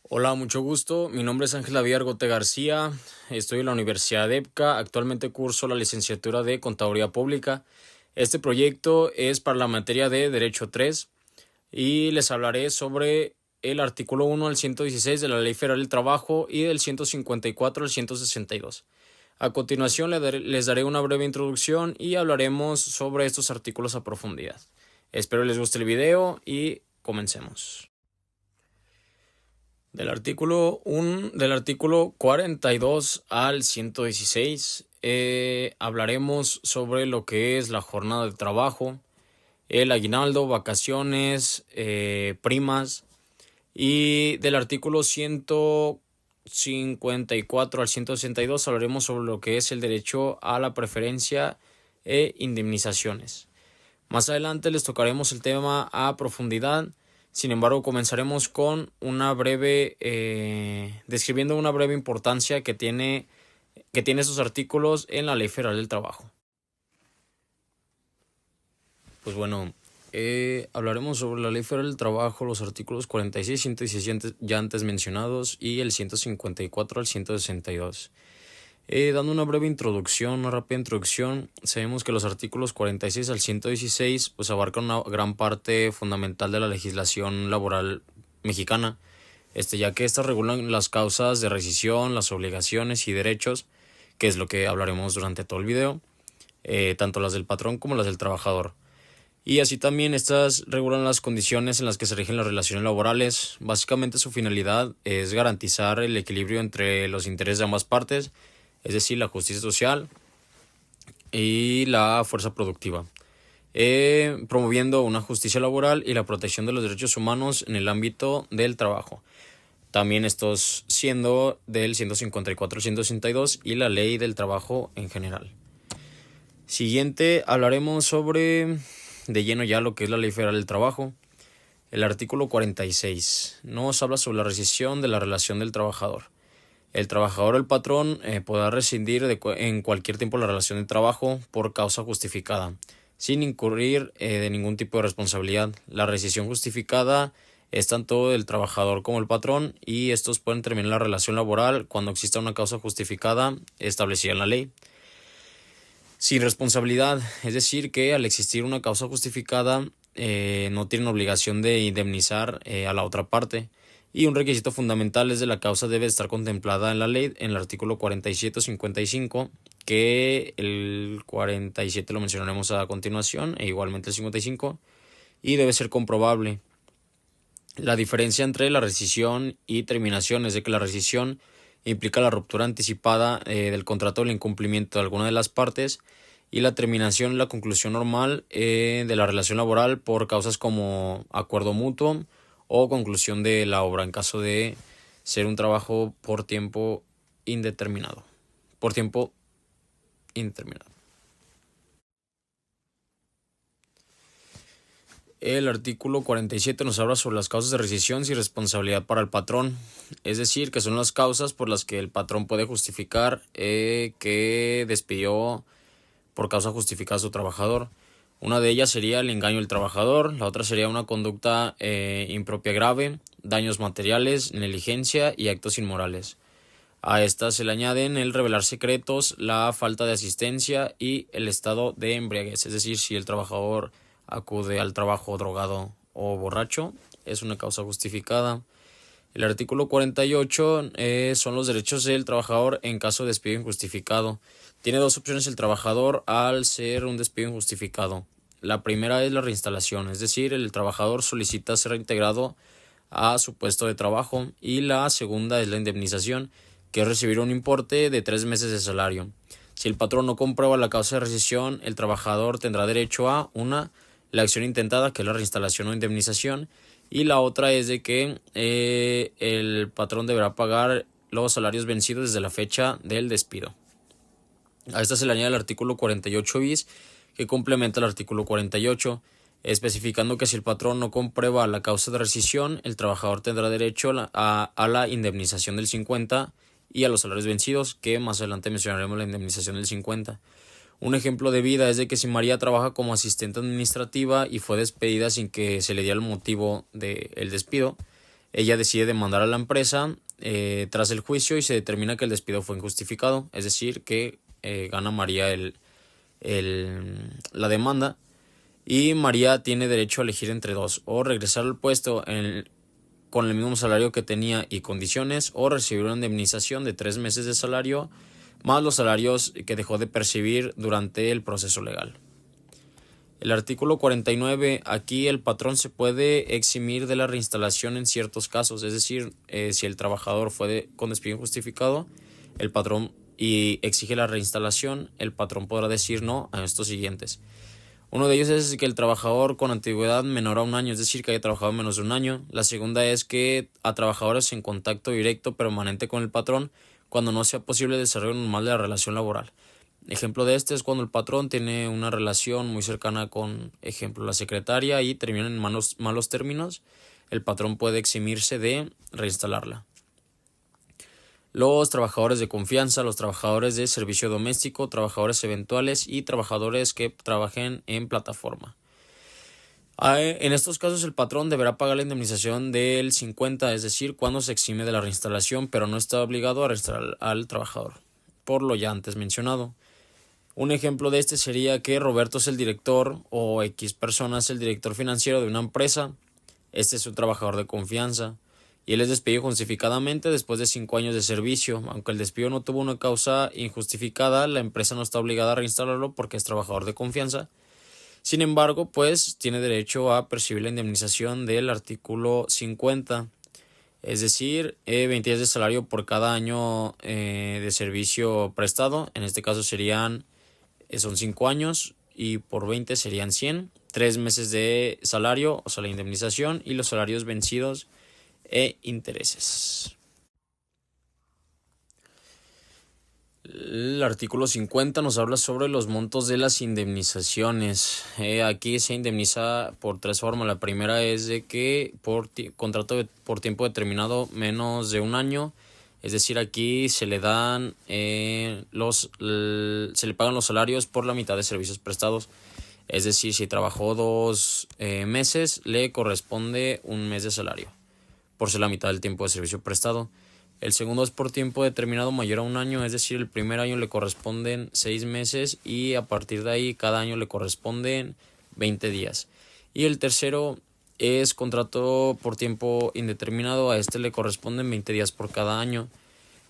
Hola, mucho gusto. Mi nombre es Ángel David Argote García. Estoy en la Universidad de EPCA. Actualmente curso la licenciatura de Contaduría Pública. Este proyecto es para la materia de Derecho 3 y les hablaré sobre el artículo 1 al 116 de la Ley Federal del Trabajo y del 154 al 162. A continuación les daré una breve introducción y hablaremos sobre estos artículos a profundidad. Espero les guste el video y comencemos. Del artículo 42 al 116 hablaremos sobre lo que es la jornada de trabajo, el aguinaldo, vacaciones, primas, y del artículo 154 al 162 hablaremos sobre lo que es el derecho a la preferencia e indemnizaciones. Más adelante les tocaremos el tema a profundidad. Sin embargo, comenzaremos con describiendo una breve importancia que tiene estos artículos en la Ley Federal del Trabajo. Pues bueno, hablaremos sobre la Ley Federal del Trabajo, los artículos 46, 116 ya antes mencionados y el 154 al 162. Dando una breve introducción, una rápida introducción, sabemos que los artículos 46 al 116 pues abarcan una gran parte fundamental de la legislación laboral mexicana, ya que estas regulan las causas de rescisión, las obligaciones y derechos, que es lo que hablaremos durante todo el video, tanto las del patrón como las del trabajador. Y así también estas regulan las condiciones en las que se rigen las relaciones laborales. Básicamente su finalidad es garantizar el equilibrio entre los intereses de ambas partes, es decir, la justicia social y la fuerza productiva, promoviendo una justicia laboral y la protección de los derechos humanos en el ámbito del trabajo. También estos siendo del 154 al 162 y la ley del trabajo en general. Siguiente, hablaremos sobre de lleno ya lo que es la Ley Federal del Trabajo. El artículo 46 nos habla sobre la rescisión de la relación del trabajador. El trabajador o el patrón podrá rescindir en cualquier tiempo la relación de trabajo por causa justificada, sin incurrir de ningún tipo de responsabilidad. La rescisión justificada es tanto del trabajador como el patrón y estos pueden terminar la relación laboral cuando exista una causa justificada establecida en la ley. Sin responsabilidad, es decir, que al existir una causa justificada no tienen obligación de indemnizar a la otra parte. Y un requisito fundamental es de la causa debe estar contemplada en la ley, en el artículo 47 o 55, que el 47 lo mencionaremos a continuación, e igualmente el 55, y debe ser comprobable. La diferencia entre la rescisión y terminación es de que la rescisión implica la ruptura anticipada del contrato o el incumplimiento de alguna de las partes, y la terminación la conclusión normal de la relación laboral por causas como acuerdo mutuo o conclusión de la obra en caso de ser un trabajo por tiempo indeterminado. El artículo 47 nos habla sobre las causas de rescisión sin responsabilidad para el patrón, es decir, que son las causas por las que el patrón puede justificar que despidió por causa justificada a su trabajador. Una de ellas sería el engaño del trabajador, la otra sería una conducta impropia grave, daños materiales, negligencia y actos inmorales. A estas se le añaden el revelar secretos, la falta de asistencia y el estado de embriaguez, es decir, si el trabajador acude al trabajo drogado o borracho, es una causa justificada. El artículo 48 son los derechos del trabajador en caso de despido injustificado. Tiene dos opciones el trabajador al ser un despido injustificado. La primera es la reinstalación, es decir, el trabajador solicita ser reintegrado a su puesto de trabajo, y la segunda es la indemnización, que es recibir un importe de 3 meses de salario. Si el patrón no comprueba la causa de rescisión, el trabajador tendrá derecho a la acción intentada, que es la reinstalación o indemnización, y la otra es de que el patrón deberá pagar los salarios vencidos desde la fecha del despido. A esta se le añade el artículo 48 bis, que complementa el artículo 48, especificando que si el patrón no comprueba la causa de rescisión, el trabajador tendrá derecho a la indemnización del 50 y a los salarios vencidos, que más adelante mencionaremos la indemnización del 50. Un ejemplo de vida es de que si María trabaja como asistente administrativa y fue despedida sin que se le diera el motivo del despido, ella decide demandar a la empresa tras el juicio y se determina que el despido fue injustificado, es decir, que gana María la demanda y María tiene derecho a elegir entre dos: o regresar al puesto con el mismo salario que tenía y condiciones, o recibir una indemnización de 3 meses de salario más los salarios que dejó de percibir durante el proceso legal. El artículo 49, aquí el patrón se puede eximir de la reinstalación en ciertos casos, es decir, si el trabajador fue con despido injustificado, el patrón y exige la reinstalación, el patrón podrá decir no a estos siguientes. Uno de ellos es que el trabajador con antigüedad menor a un año, es decir, que haya trabajado menos de un año. La segunda es que a trabajadores en contacto directo permanente con el patrón cuando no sea posible el desarrollo normal de la relación laboral. Ejemplo de este es cuando el patrón tiene una relación muy cercana con, ejemplo, la secretaria y terminan en malos términos, el patrón puede eximirse de reinstalarla. Los trabajadores de confianza, los trabajadores de servicio doméstico, trabajadores eventuales y trabajadores que trabajen en plataforma. En estos casos el patrón deberá pagar la indemnización del 50, es decir, cuando se exime de la reinstalación, pero no está obligado a reinstalar al trabajador, por lo ya antes mencionado. Un ejemplo de este sería que Roberto es el director o X persona es el director financiero de una empresa. Este es un trabajador de confianza y él es despedido justificadamente después de 5 años de servicio. Aunque el despido no tuvo una causa injustificada, la empresa no está obligada a reinstalarlo porque es trabajador de confianza. Sin embargo, pues tiene derecho a percibir la indemnización del artículo 50, es decir, 20 días de salario por cada año de servicio prestado. En este caso son 5 años y por 20 serían 100, 3 meses de salario, o sea, la indemnización y los salarios vencidos e intereses. El artículo 50 nos habla sobre los montos de las indemnizaciones. Aquí se indemniza por 3 formas. La primera es de que por contrato por tiempo determinado menos de un año. Es decir, aquí se le dan se le pagan los salarios por la mitad de servicios prestados. Es decir, si trabajó 2 meses, le corresponde un mes de salario por ser la mitad del tiempo de servicio prestado. El segundo es por tiempo determinado mayor a un año, es decir, el primer año le corresponden 6 meses y a partir de ahí cada año le corresponden 20 días. Y el tercero es contrato por tiempo indeterminado, a este le corresponden 20 días por cada año.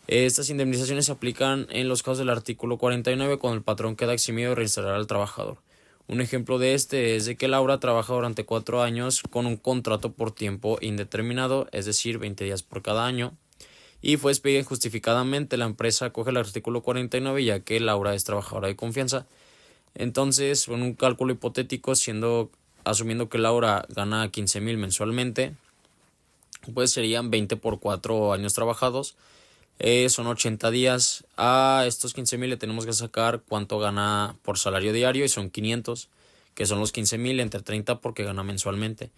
Estas indemnizaciones se aplican en los casos del artículo 49 cuando el patrón queda eximido de reinstalar al trabajador. Un ejemplo de este es de que Laura trabaja durante 4 años con un contrato por tiempo indeterminado, es decir, 20 días por cada año, y fue despedida injustificadamente. La empresa acoge el artículo 49 ya que Laura es trabajadora de confianza. Entonces, con un cálculo hipotético, asumiendo que Laura gana 15,000 mensualmente, pues serían 20 por 4 años trabajados. Son 80 días. A estos 15,000 le tenemos que sacar cuánto gana por salario diario y son 500, que son los 15,000 entre 30 porque gana mensualmente.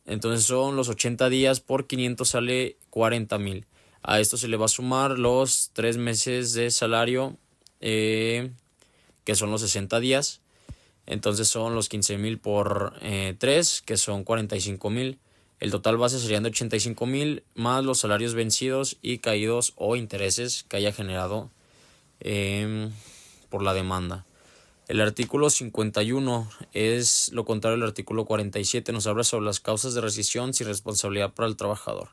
Entonces son los 80 días por 500 sale 40,000. A esto se le va a sumar los 3 meses de salario, que son los 60 días. Entonces son los 15,000 por 3, que son 45,000. El total base serían de 85,000 más los salarios vencidos y caídos o intereses que haya generado por la demanda. El artículo 51 es lo contrario del artículo 47, nos habla sobre las causas de rescisión sin responsabilidad para el trabajador.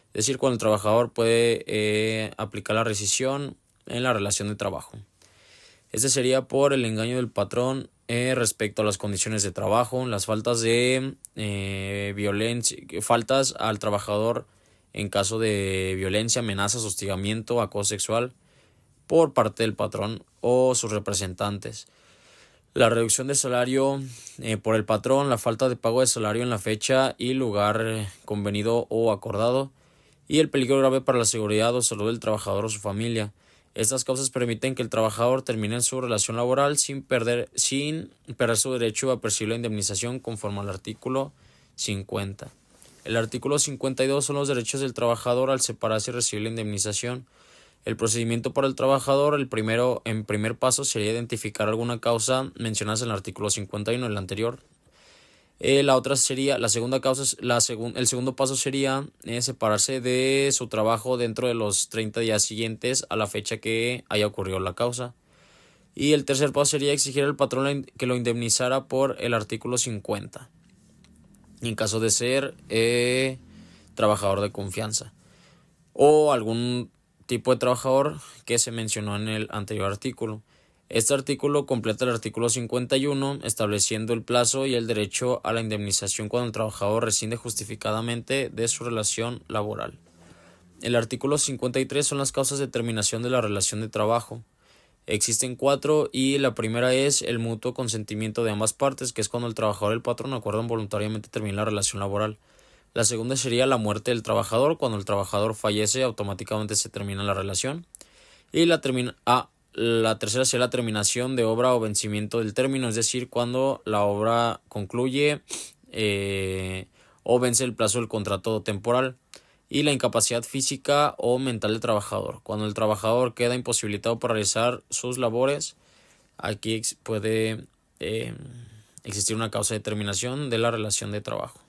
Es decir, cuando el trabajador puede aplicar la rescisión en la relación de trabajo. Este sería por el engaño del patrón respecto a las condiciones de trabajo, las faltas de violencia, faltas al trabajador en caso de violencia, amenazas, hostigamiento, acoso sexual por parte del patrón o sus representantes. La reducción de salario por el patrón, la falta de pago de salario en la fecha y lugar convenido o acordado, y el peligro grave para la seguridad o salud del trabajador o su familia. Estas causas permiten que el trabajador termine su relación laboral sin perder su derecho a percibir la indemnización conforme al artículo 50. El artículo 52 son los derechos del trabajador al separarse y recibir la indemnización. El procedimiento para el trabajador, en primer paso sería identificar alguna causa mencionada en el artículo 51, el anterior. La otra sería, la segunda causa, el segundo paso sería separarse de su trabajo dentro de los 30 días siguientes a la fecha que haya ocurrido la causa. Y el tercer paso sería exigir al patrón que lo indemnizara por el artículo 50, en caso de ser trabajador de confianza o algún tipo de trabajador que se mencionó en el anterior artículo. Este artículo completa el artículo 51, estableciendo el plazo y el derecho a la indemnización cuando el trabajador rescinde justificadamente de su relación laboral. El artículo 53 son las causas de terminación de la relación de trabajo. Existen 4 y la primera es el mutuo consentimiento de ambas partes, que es cuando el trabajador y el patrón acuerdan voluntariamente terminar la relación laboral. La segunda sería la muerte del trabajador. Cuando el trabajador fallece, automáticamente se termina la relación. Y la tercera sería la terminación de obra o vencimiento del término, es decir, cuando la obra concluye o vence el plazo del contrato temporal. Y la incapacidad física o mental del trabajador. Cuando el trabajador queda imposibilitado para realizar sus labores, aquí puede existir una causa de terminación de la relación de trabajo.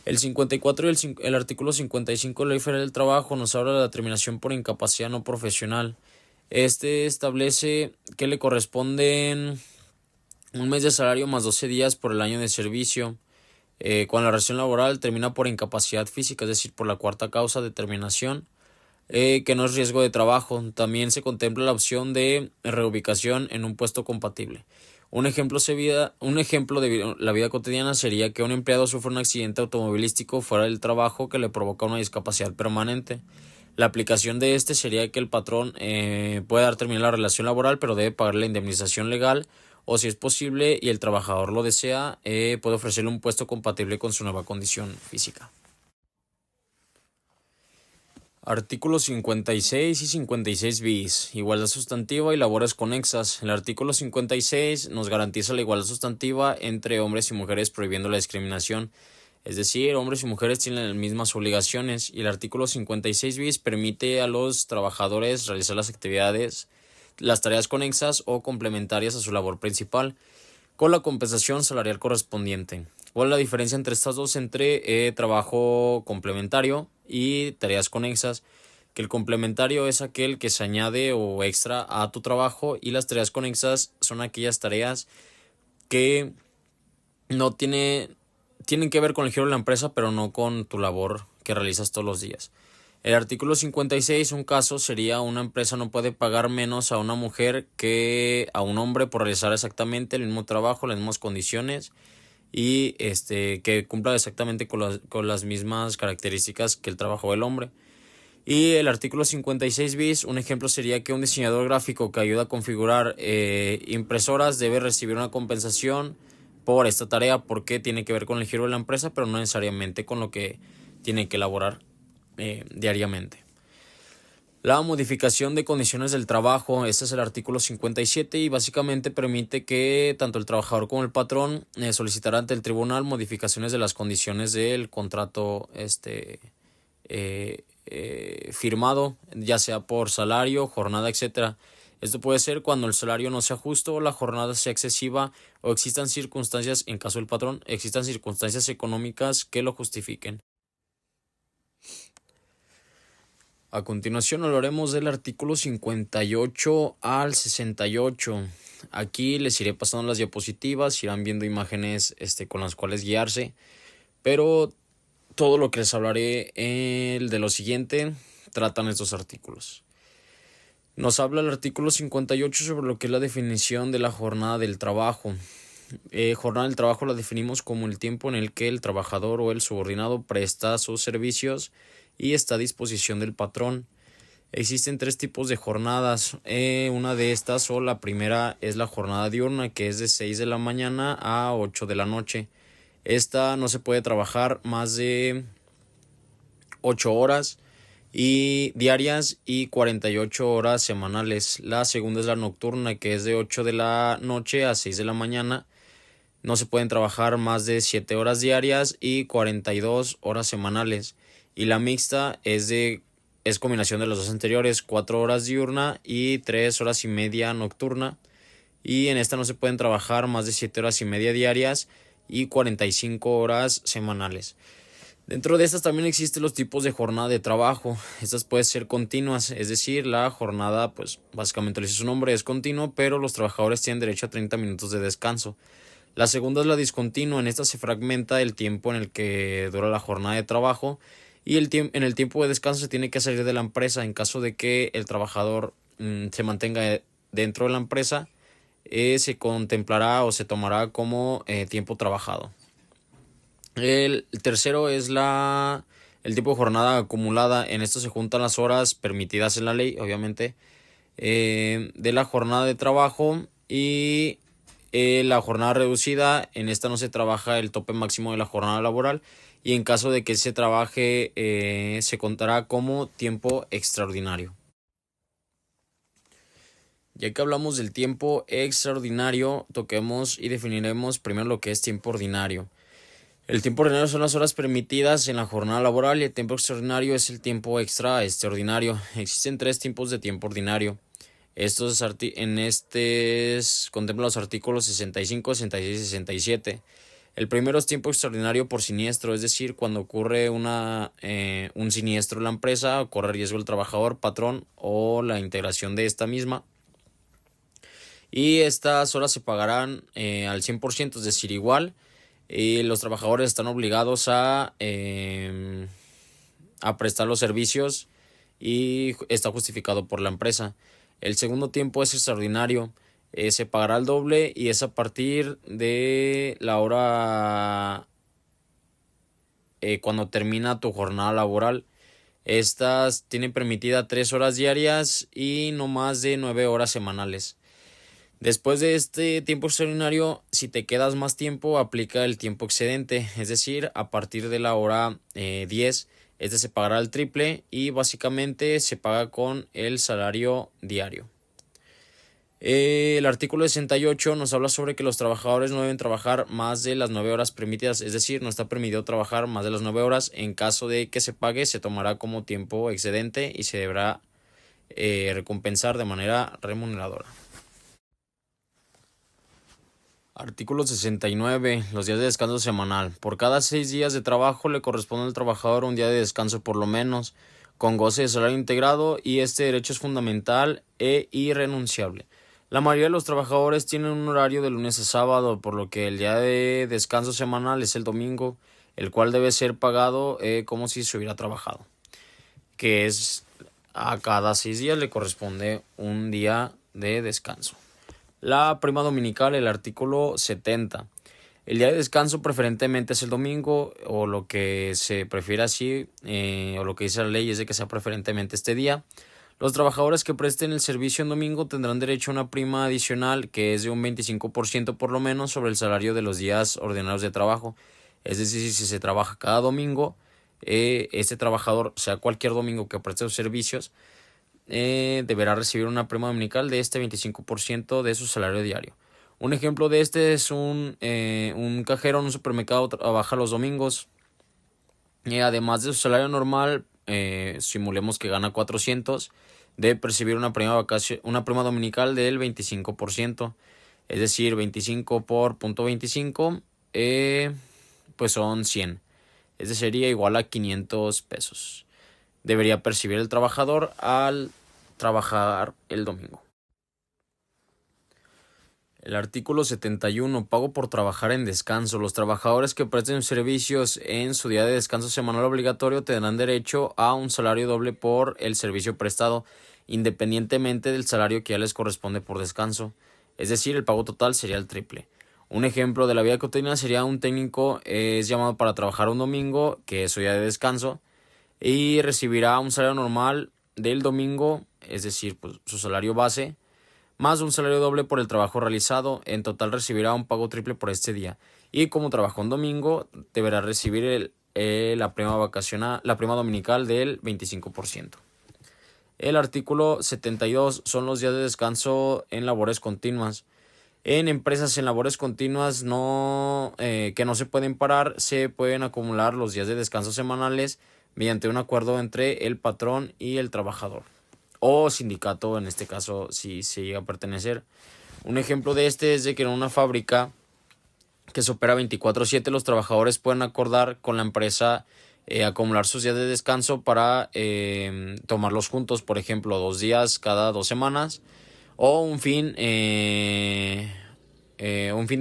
El 54 y el artículo 55 de la Ley Federal del Trabajo nos habla de la terminación por incapacidad no profesional. Este establece que le corresponden un mes de salario más 12 días por el año de servicio. Cuando la relación laboral termina por incapacidad física, es decir, por la cuarta causa de terminación, que no es riesgo de trabajo. También se contempla la opción de reubicación en un puesto compatible. Un ejemplo de la vida cotidiana sería que un empleado sufre un accidente automovilístico fuera del trabajo que le provoca una discapacidad permanente. La aplicación de este sería que el patrón puede dar terminar la relación laboral, pero debe pagar la indemnización legal, o si es posible y el trabajador lo desea, puede ofrecerle un puesto compatible con su nueva condición física. Artículos 56 y 56 bis. Igualdad sustantiva y labores conexas. El artículo 56 nos garantiza la igualdad sustantiva entre hombres y mujeres, prohibiendo la discriminación. Es decir, hombres y mujeres tienen las mismas obligaciones, y el artículo 56 bis permite a los trabajadores realizar las tareas conexas o complementarias a su labor principal, con la compensación salarial correspondiente. ¿Cuál es la diferencia entre estas dos? Entre trabajo complementario y tareas conexas. Que el complementario es aquel que se añade o extra a tu trabajo, y las tareas conexas son aquellas tareas que no tienen que ver con el giro de la empresa, pero no con tu labor que realizas todos los días. El artículo 56, un caso sería: una empresa no puede pagar menos a una mujer que a un hombre por realizar exactamente el mismo trabajo, las mismas condiciones, y que cumpla exactamente con las mismas características que el trabajo del hombre. Y el artículo 56 bis, un ejemplo sería que un diseñador gráfico que ayuda a configurar impresoras debe recibir una compensación por esta tarea, porque tiene que ver con el giro de la empresa, pero no necesariamente con lo que tiene que elaborar diariamente. La modificación de condiciones del trabajo, este es el artículo 57, y básicamente permite que tanto el trabajador como el patrón solicitarán ante el tribunal modificaciones de las condiciones del contrato firmado, ya sea por salario, jornada, etcétera. Esto puede ser cuando el salario no sea justo, o la jornada sea excesiva, o existan circunstancias, en caso del patrón, existan circunstancias económicas que lo justifiquen. A continuación hablaremos del artículo 58 al 68. Aquí les iré pasando las diapositivas, irán viendo imágenes con las cuales guiarse, pero todo lo que les hablaré de lo siguiente tratan estos artículos. Nos habla el artículo 58 sobre lo que es la definición de la jornada del trabajo. Jornada del trabajo la definimos como el tiempo en el que el trabajador o el subordinado presta sus servicios y está a disposición del patrón. Existen 3 tipos de jornadas. Una de estas, o la primera, es la jornada diurna, que es de 6 de la mañana a 8 de la noche. Esta no se puede trabajar más de 8 horas y diarias y 48 horas semanales. La segunda es la nocturna, que es de 8 de la noche a 6 de la mañana. No se pueden trabajar más de 7 horas diarias y 42 horas semanales. Y la mixta es combinación de las dos anteriores, 4 horas diurna y 3 horas y media nocturna. Y en esta no se pueden trabajar más de 7 horas y media diarias y 45 horas semanales. Dentro de estas también existen los tipos de jornada de trabajo. Estas pueden ser continuas, es decir, la jornada, pues básicamente le dice su nombre, es continuo, pero los trabajadores tienen derecho a 30 minutos de descanso. La segunda es la discontinua. En esta se fragmenta el tiempo en el que dura la jornada de trabajo y en el tiempo de descanso se tiene que salir de la empresa. En caso de que el trabajador se mantenga dentro de la empresa, se contemplará o se tomará como tiempo trabajado. El tercero es el tiempo de jornada acumulada. En esto se juntan las horas permitidas en la ley, obviamente, de la jornada de trabajo y la jornada reducida. En esta no se trabaja el tope máximo de la jornada laboral y en caso de que se trabaje se contará como tiempo extraordinario. Ya que hablamos del tiempo extraordinario, toquemos y definiremos primero lo que es tiempo ordinario. El tiempo ordinario son las horas permitidas en la jornada laboral y el tiempo extraordinario es el tiempo extraordinario. Existen tres tipos de tiempo ordinario. Contemplan los artículos 65, 66 y 67. El primero es tiempo extraordinario por siniestro, es decir, cuando ocurre un siniestro en la empresa, corre riesgo el trabajador, patrón o la integración de esta misma. Y estas horas se pagarán al 100%, es decir, igual. Y los trabajadores están obligados a prestar los servicios y está justificado por la empresa. El segundo tiempo es extraordinario, se pagará el doble y es a partir de la hora cuando termina tu jornada laboral. Estas tienen permitida 3 horas diarias y no más de 9 horas semanales. Después de este tiempo extraordinario, si te quedas más tiempo, aplica el tiempo excedente, es decir, a partir de la hora 10, se pagará el triple y básicamente se paga con el salario diario. El artículo 68 nos habla sobre que los trabajadores no deben trabajar más de las 9 horas permitidas, es decir, no está permitido trabajar más de las 9 horas. En caso de que se pague, se tomará como tiempo excedente y se deberá recompensar de manera remuneradora. Artículo 69. Los días de descanso semanal. Por cada 6 días de trabajo le corresponde al trabajador un día de descanso por lo menos, con goce de salario integrado, y este derecho es fundamental e irrenunciable. La mayoría de los trabajadores tienen un horario de lunes a sábado, por lo que el día de descanso semanal es el domingo, el cual debe ser pagado como si se hubiera trabajado, que es a cada 6 días le corresponde un día de descanso. La prima dominical, el artículo 70. El día de descanso preferentemente es el domingo, o lo que se prefiere así, o lo que dice la ley es de que sea preferentemente este día. Los trabajadores que presten el servicio en domingo tendrán derecho a una prima adicional que es de un 25% por lo menos sobre el salario de los días ordinarios de trabajo. Es decir, si se trabaja cada domingo, este trabajador, sea cualquier domingo que preste los servicios, deberá recibir una prima dominical de este 25% de su salario diario. Un ejemplo de este es un cajero en un supermercado trabaja los domingos. Además de su salario normal, simulemos que gana 400, debe percibir una prima dominical del 25%. Es decir, 25 por punto 25, pues son 100. Este sería igual a 500 pesos. Debería percibir el trabajador al trabajar el domingo. El artículo 71. Pago por trabajar en descanso. Los trabajadores que presten servicios en su día de descanso semanal obligatorio tendrán derecho a un salario doble por el servicio prestado, independientemente del salario que ya les corresponde por descanso. Es decir, el pago total sería el triple. Un ejemplo de la vida cotidiana sería un técnico es llamado para trabajar un domingo, que es su día de descanso, y recibirá un salario normal del domingo, es decir, pues, su salario base, más un salario doble por el trabajo realizado. En total recibirá un pago triple por este día. Y como trabajó un domingo, deberá recibir la prima dominical del 25%. El artículo 72 son los días de descanso en labores continuas. En empresas en labores continuas que no se pueden parar, se pueden acumular los días de descanso semanales mediante un acuerdo entre el patrón y el trabajador, o sindicato en este caso si se llega a pertenecer. Un ejemplo de este es de que en una fábrica que se opera 24/7, los trabajadores pueden acordar con la empresa acumular sus días de descanso para tomarlos juntos, por ejemplo, 2 días cada 2 semanas o un fin de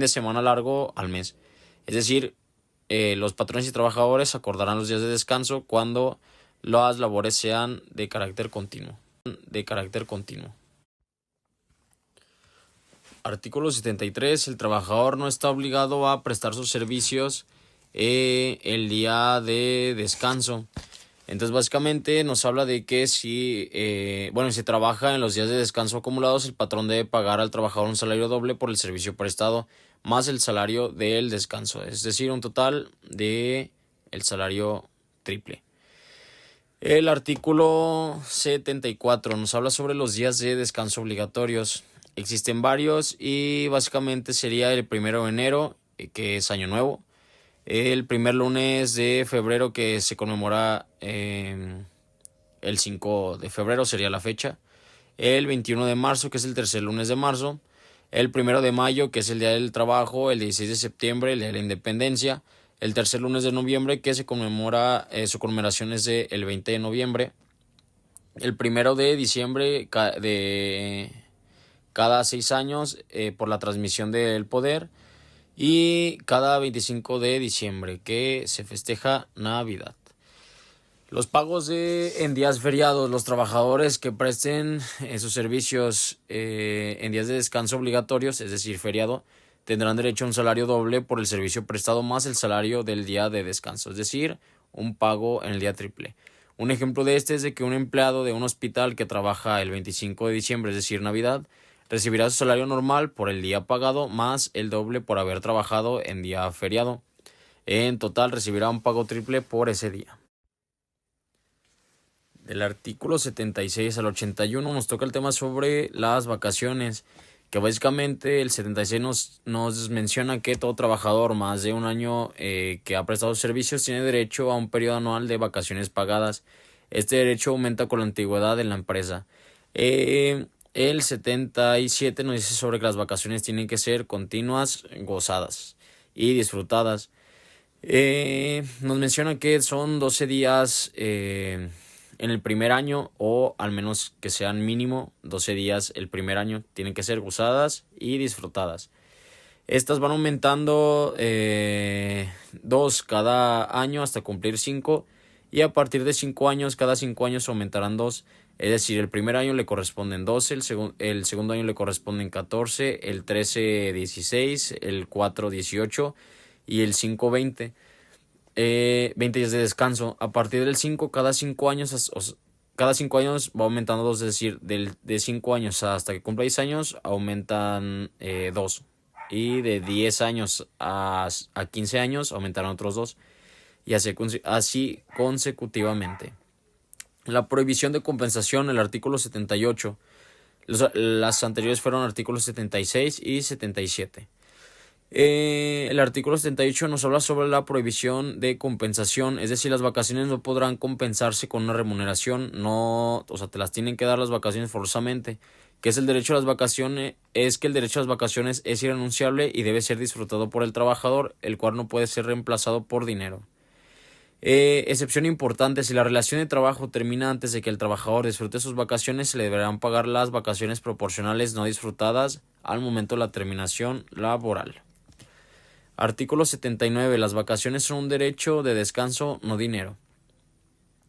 semana largo al mes. Es decir, los patrones y trabajadores acordarán los días de descanso cuando las labores sean de carácter continuo. Artículo 73. El trabajador no está obligado a prestar sus servicios el día de descanso. Entonces, básicamente nos habla de que si trabaja en los días de descanso acumulados, el patrón debe pagar al trabajador un salario doble por el servicio prestado más el salario del descanso, es decir, un total de el salario triple. El artículo 74 nos habla sobre los días de descanso obligatorios. Existen varios y básicamente sería el 1 de enero, que es Año Nuevo, el primer lunes de febrero, que se conmemora el 5 de febrero sería la fecha, el 21 de marzo, que es el tercer lunes de marzo, el 1 de mayo, que es el Día del Trabajo, el 16 de septiembre, el Día de la Independencia, el tercer lunes de noviembre, que se conmemora, su conmemoración es el 20 de noviembre, el 1 de diciembre de cada 6 años por la transmisión del poder, y cada 25 de diciembre, que se festeja Navidad. Los pagos en días feriados. Los trabajadores que presten sus servicios en días de descanso obligatorios, es decir, feriado, tendrán derecho a un salario doble por el servicio prestado más el salario del día de descanso, es decir, un pago en el día triple. Un ejemplo de este es de que un empleado de un hospital que trabaja el 25 de diciembre, es decir, Navidad, recibirá su salario normal por el día pagado más el doble por haber trabajado en día feriado. En total recibirá un pago triple por ese día. Del artículo 76 al 81 nos toca el tema sobre las vacaciones, que básicamente el 76 nos menciona que todo trabajador más de un año que ha prestado servicios tiene derecho a un periodo anual de vacaciones pagadas. Este derecho aumenta con la antigüedad en la empresa. El 77 nos dice sobre que las vacaciones tienen que ser continuas, gozadas y disfrutadas. Nos menciona que son 12 días en el primer año, o al menos que sean mínimo 12 días el primer año. Tienen que ser gozadas y disfrutadas. Estas van aumentando 2 cada año hasta cumplir 5, y a partir de 5 años, cada 5 años aumentarán 2. Es decir, el primer año le corresponden 12, el segundo año le corresponden 14, el 13 16, el 4 18 y el 5 20. 20 días de descanso. A partir del 5, cada 5 años, cada 5 años va aumentando 2, es decir, de 5 años hasta que cumpla 10 años aumentan 2. Y de 10 años a 15 años aumentarán otros 2. Y así consecutivamente. La prohibición de compensación, el artículo 78. Las anteriores fueron artículos 76 y 77. El artículo 78 nos habla sobre la prohibición de compensación, es decir, las vacaciones no podrán compensarse con una remuneración, no, o sea, te las tienen que dar las vacaciones forzosamente. Que es el derecho a las vacaciones? Es que el derecho a las vacaciones es irrenunciable y debe ser disfrutado por el trabajador, el cual no puede ser reemplazado por dinero. Excepción importante: si la relación de trabajo termina antes de que el trabajador disfrute sus vacaciones, se le deberán pagar las vacaciones proporcionales no disfrutadas al momento de la terminación laboral. Artículo 79. Las vacaciones son un derecho de descanso, no dinero.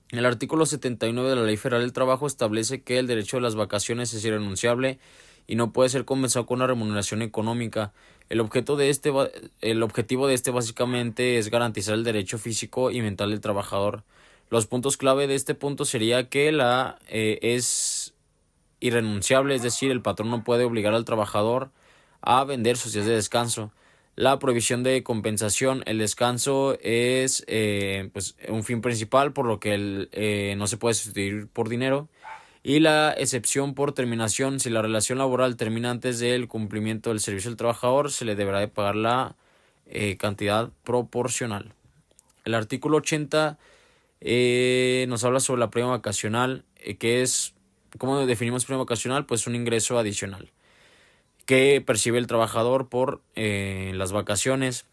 El artículo 79 de la Ley Federal del Trabajo establece que el derecho a las vacaciones es irrenunciable y no puede ser compensado con una remuneración económica. El objetivo de este básicamente es garantizar el derecho físico y mental del trabajador. Los puntos clave de este punto sería que es irrenunciable, es decir, el patrón no puede obligar al trabajador a vender sus días de descanso. La provisión de compensación: el descanso es un fin principal, por lo que no se puede sustituir por dinero. Y la excepción por terminación: si la relación laboral termina antes del cumplimiento del servicio del trabajador, se le deberá de pagar la cantidad proporcional. El artículo 80 nos habla sobre la prima vacacional, que es, ¿cómo definimos prima vacacional? Pues un ingreso adicional que percibe el trabajador por las vacaciones.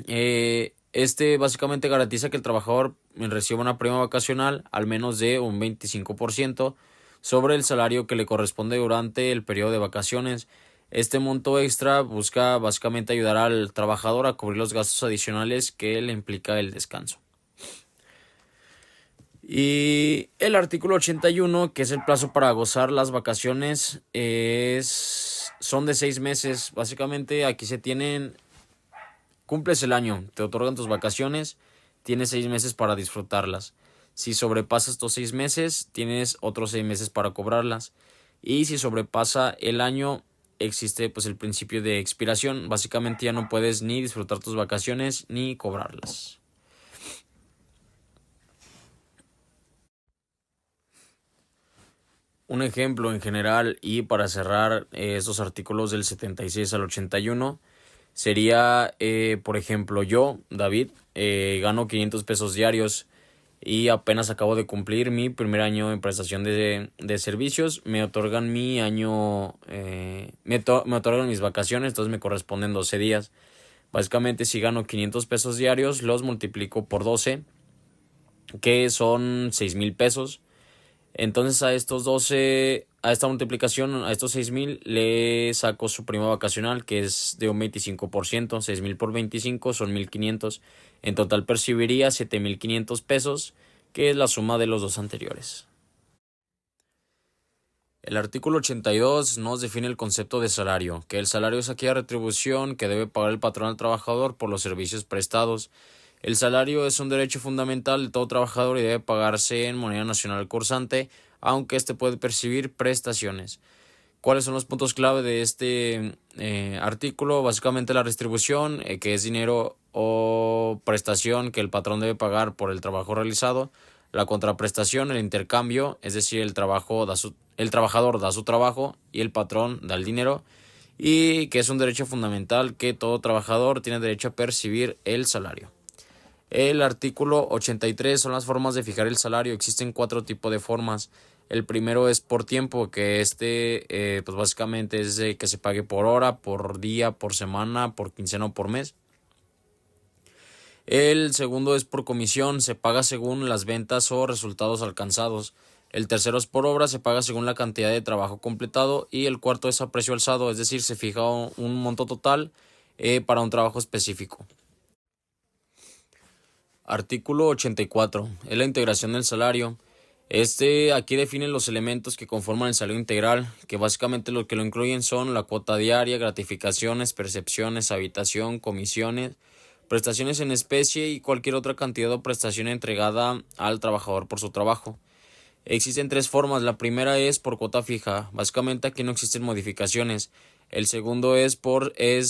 Este básicamente garantiza que el trabajador reciba una prima vacacional al menos de un 25% sobre el salario que le corresponde durante el periodo de vacaciones. Este monto extra busca básicamente ayudar al trabajador a cubrir los gastos adicionales que le implica el descanso. Y el artículo 81, que es el plazo para gozar las vacaciones, son de 6 meses. Básicamente aquí cumples el año, te otorgan tus vacaciones, tienes 6 meses para disfrutarlas. Si sobrepasas estos 6 meses, tienes otros 6 meses para cobrarlas. Y si sobrepasa el año, existe pues el principio de expiración. Básicamente ya no puedes ni disfrutar tus vacaciones ni cobrarlas. Un ejemplo en general y para cerrar estos artículos del 76 al 81 sería, por ejemplo, yo, David, gano 500 pesos diarios y apenas acabo de cumplir mi primer año en prestación de servicios. Me otorgan mi año, me otorgan mis vacaciones, entonces me corresponden 12 días. Básicamente, si gano 500 pesos diarios, los multiplico por 12, que son 6,000 pesos. Entonces a esta multiplicación, a estos 6,000 le saco su prima vacacional, que es de un 25%. 6,000 por 25 son 1,500. En total percibiría 7,500 pesos, que es la suma de los dos anteriores. El artículo 82 nos define el concepto de salario, que el salario es aquella retribución que debe pagar el patrón al trabajador por los servicios prestados. El salario es un derecho fundamental de todo trabajador y debe pagarse en moneda nacional cursante, aunque éste puede percibir prestaciones. ¿Cuáles son los puntos clave de este artículo? Básicamente la retribución, que es dinero o prestación que el patrón debe pagar por el trabajo realizado. La contraprestación, el intercambio, es decir, el trabajador da su trabajo y el patrón da el dinero. Y que es un derecho fundamental que todo trabajador tiene derecho a percibir el salario. El artículo 83 son las formas de fijar el salario. Existen 4 tipos de formas. El primero es por tiempo, que pues básicamente es que se pague por hora, por día, por semana, por quincena o por mes. El segundo es por comisión, se paga según las ventas o resultados alcanzados. El tercero es por obra, se paga según la cantidad de trabajo completado. Y el cuarto es a precio alzado, es decir, se fija un monto total para un trabajo específico. Artículo 84. Es la integración del salario. Aquí define los elementos que conforman el salario integral, que básicamente lo que lo incluyen son la cuota diaria, gratificaciones, percepciones, habitación, comisiones, prestaciones en especie y cualquier otra cantidad o prestación entregada al trabajador por su trabajo. Existen 3 formas. La primera es por cuota fija. Básicamente aquí no existen modificaciones. El segundo es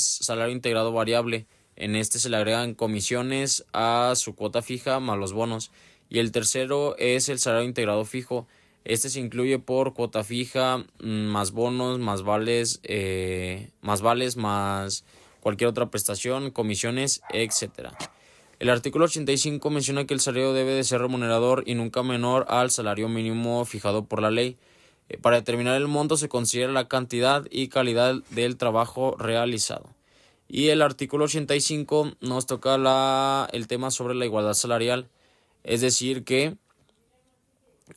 salario integrado variable. En este se le agregan comisiones a su cuota fija más los bonos. Y el tercero es el salario integrado fijo. Este se incluye por cuota fija, más bonos, más cualquier otra prestación, comisiones, etcétera. El artículo 85 menciona que el salario debe de ser remunerador y nunca menor al salario mínimo fijado por la ley. Para determinar el monto se considera la cantidad y calidad del trabajo realizado. Y el artículo 85 nos toca el tema sobre la igualdad salarial, es decir que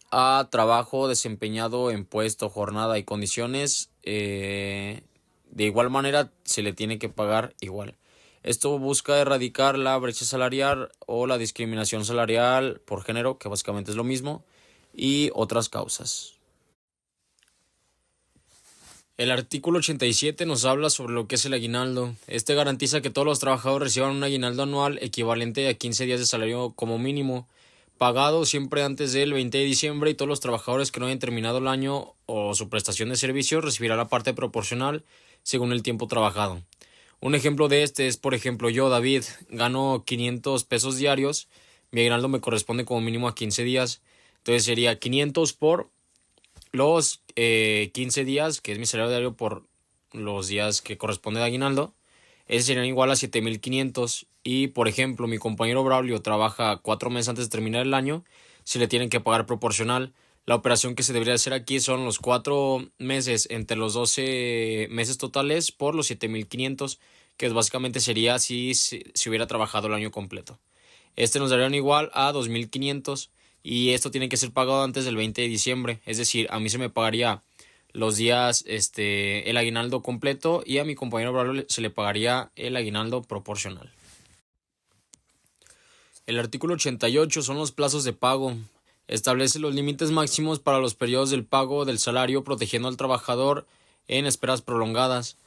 a trabajo desempeñado en puesto, jornada y condiciones, de igual manera se le tiene que pagar igual. Esto busca erradicar la brecha salarial o la discriminación salarial por género, que básicamente es lo mismo, y otras causas. El artículo 87 nos habla sobre lo que es el aguinaldo. Este garantiza que todos los trabajadores reciban un aguinaldo anual equivalente a 15 días de salario como mínimo, pagado siempre antes del 20 de diciembre, y todos los trabajadores que no hayan terminado el año o su prestación de servicio recibirán la parte proporcional según el tiempo trabajado. Un ejemplo de este es, por ejemplo, yo, David, gano 500 pesos diarios, mi aguinaldo me corresponde como mínimo a 15 días, entonces sería 500 por los 15 días, que es mi salario diario por los días que corresponde de aguinaldo. Ese sería igual a 7,500. Y por ejemplo, mi compañero Braulio trabaja 4 meses antes de terminar el año, se le tienen que pagar proporcional. La operación que se debería hacer aquí son los 4 meses entre los 12 meses totales por los 7,500, que básicamente sería si hubiera trabajado el año completo. Este nos daría igual a 2.500 y esto tiene que ser pagado antes del 20 de diciembre. Es decir, a mí se me pagaría los días el aguinaldo completo y a mi compañero laboral se le pagaría el aguinaldo proporcional. El artículo 88 son los plazos de pago. Establece los límites máximos para los periodos del pago del salario, protegiendo al trabajador en esperas prolongadas.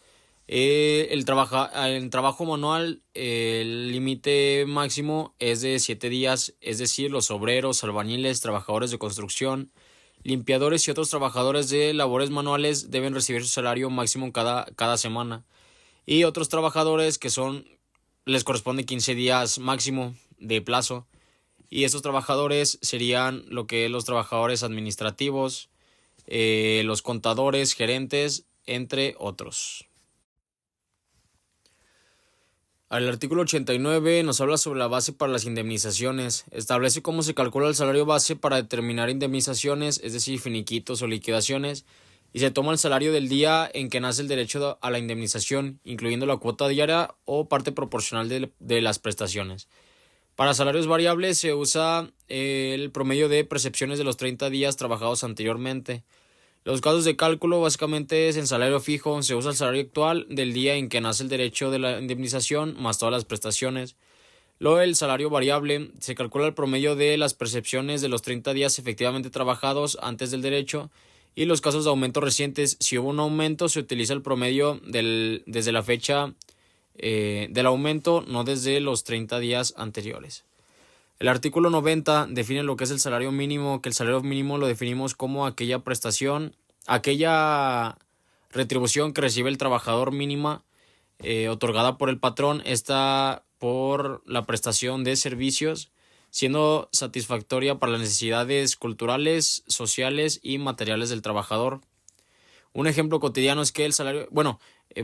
El trabajo manual, el límite máximo es de 7 días, es decir, los obreros, albañiles, trabajadores de construcción, limpiadores y otros trabajadores de labores manuales deben recibir su salario máximo cada semana. Y otros trabajadores les corresponde 15 días máximo de plazo. Y estos trabajadores serían lo que es los trabajadores administrativos, los contadores, gerentes, entre otros. El artículo 89 nos habla sobre la base para las indemnizaciones. Establece cómo se calcula el salario base para determinar indemnizaciones, es decir, finiquitos o liquidaciones, y se toma el salario del día en que nace el derecho a la indemnización, incluyendo la cuota diaria o parte proporcional de las prestaciones. Para salarios variables se usa el promedio de percepciones de los 30 días trabajados anteriormente. Los casos de cálculo básicamente es en salario fijo, se usa el salario actual del día en que nace el derecho de la indemnización más todas las prestaciones. Luego el salario variable se calcula el promedio de las percepciones de los 30 días efectivamente trabajados antes del derecho y los casos de aumento recientes, si hubo un aumento se utiliza el promedio desde la fecha del aumento, no desde los 30 días anteriores. El artículo 90 define lo que es el salario mínimo, que el salario mínimo lo definimos como aquella prestación, aquella retribución que recibe el trabajador mínima otorgada por el patrón, esta por la prestación de servicios, siendo satisfactoria para las necesidades culturales, sociales y materiales del trabajador. Un ejemplo cotidiano es que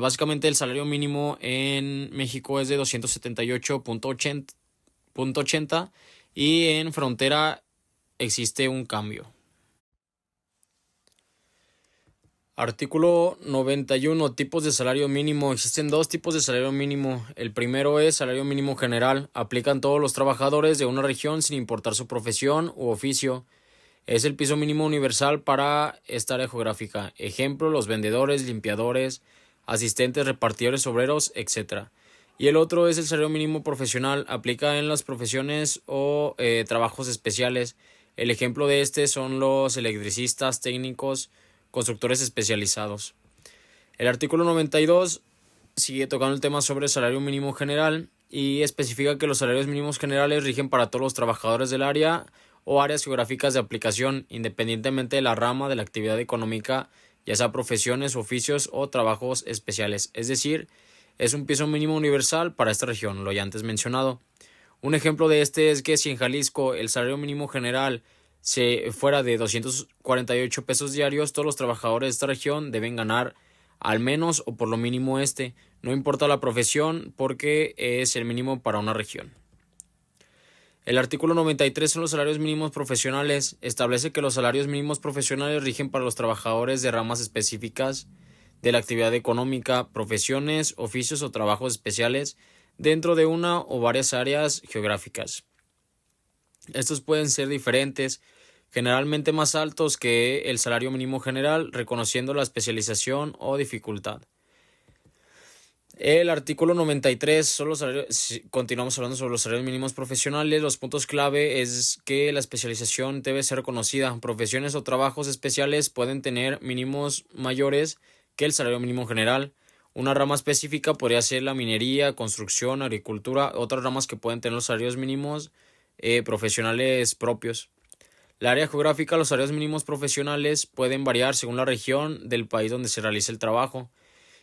básicamente el salario mínimo en México es de 278.80 y en frontera existe un cambio. Artículo 91. Tipos de salario mínimo. Existen dos tipos de salario mínimo. El primero es salario mínimo general. Aplican todos los trabajadores de una región sin importar su profesión u oficio. Es el piso mínimo universal para esta área geográfica. Ejemplo, los vendedores, limpiadores, asistentes, repartidores, obreros, etc. Y el otro es el salario mínimo profesional. Aplica en las profesiones o trabajos especiales. El ejemplo de este son los electricistas, técnicos, constructores especializados. El artículo 92 sigue tocando el tema sobre el salario mínimo general y especifica que los salarios mínimos generales rigen para todos los trabajadores del área o áreas geográficas de aplicación, independientemente de la rama de la actividad económica, ya sea profesiones, oficios o trabajos especiales. Es decir, es un piso mínimo universal para esta región, lo ya antes mencionado. Un ejemplo de este es que si en Jalisco el salario mínimo general se fuera de 248 pesos diarios, todos los trabajadores de esta región deben ganar al menos o por lo mínimo no importa la profesión porque es el mínimo para una región. El artículo 93 son los salarios mínimos profesionales. Establece que los salarios mínimos profesionales rigen para los trabajadores de ramas específicas de la actividad económica, profesiones, oficios o trabajos especiales dentro de una o varias áreas geográficas. Estos pueden ser diferentes, generalmente más altos que el salario mínimo general, reconociendo la especialización o dificultad. El artículo 93, continuamos hablando sobre los salarios mínimos profesionales. Los puntos clave es que la especialización debe ser reconocida. Profesiones o trabajos especiales pueden tener mínimos mayores que el salario mínimo general. Una rama específica podría ser la minería, construcción, agricultura, otras ramas que pueden tener los salarios mínimos profesionales propios. La área geográfica, los salarios mínimos profesionales pueden variar según la región del país donde se realice el trabajo.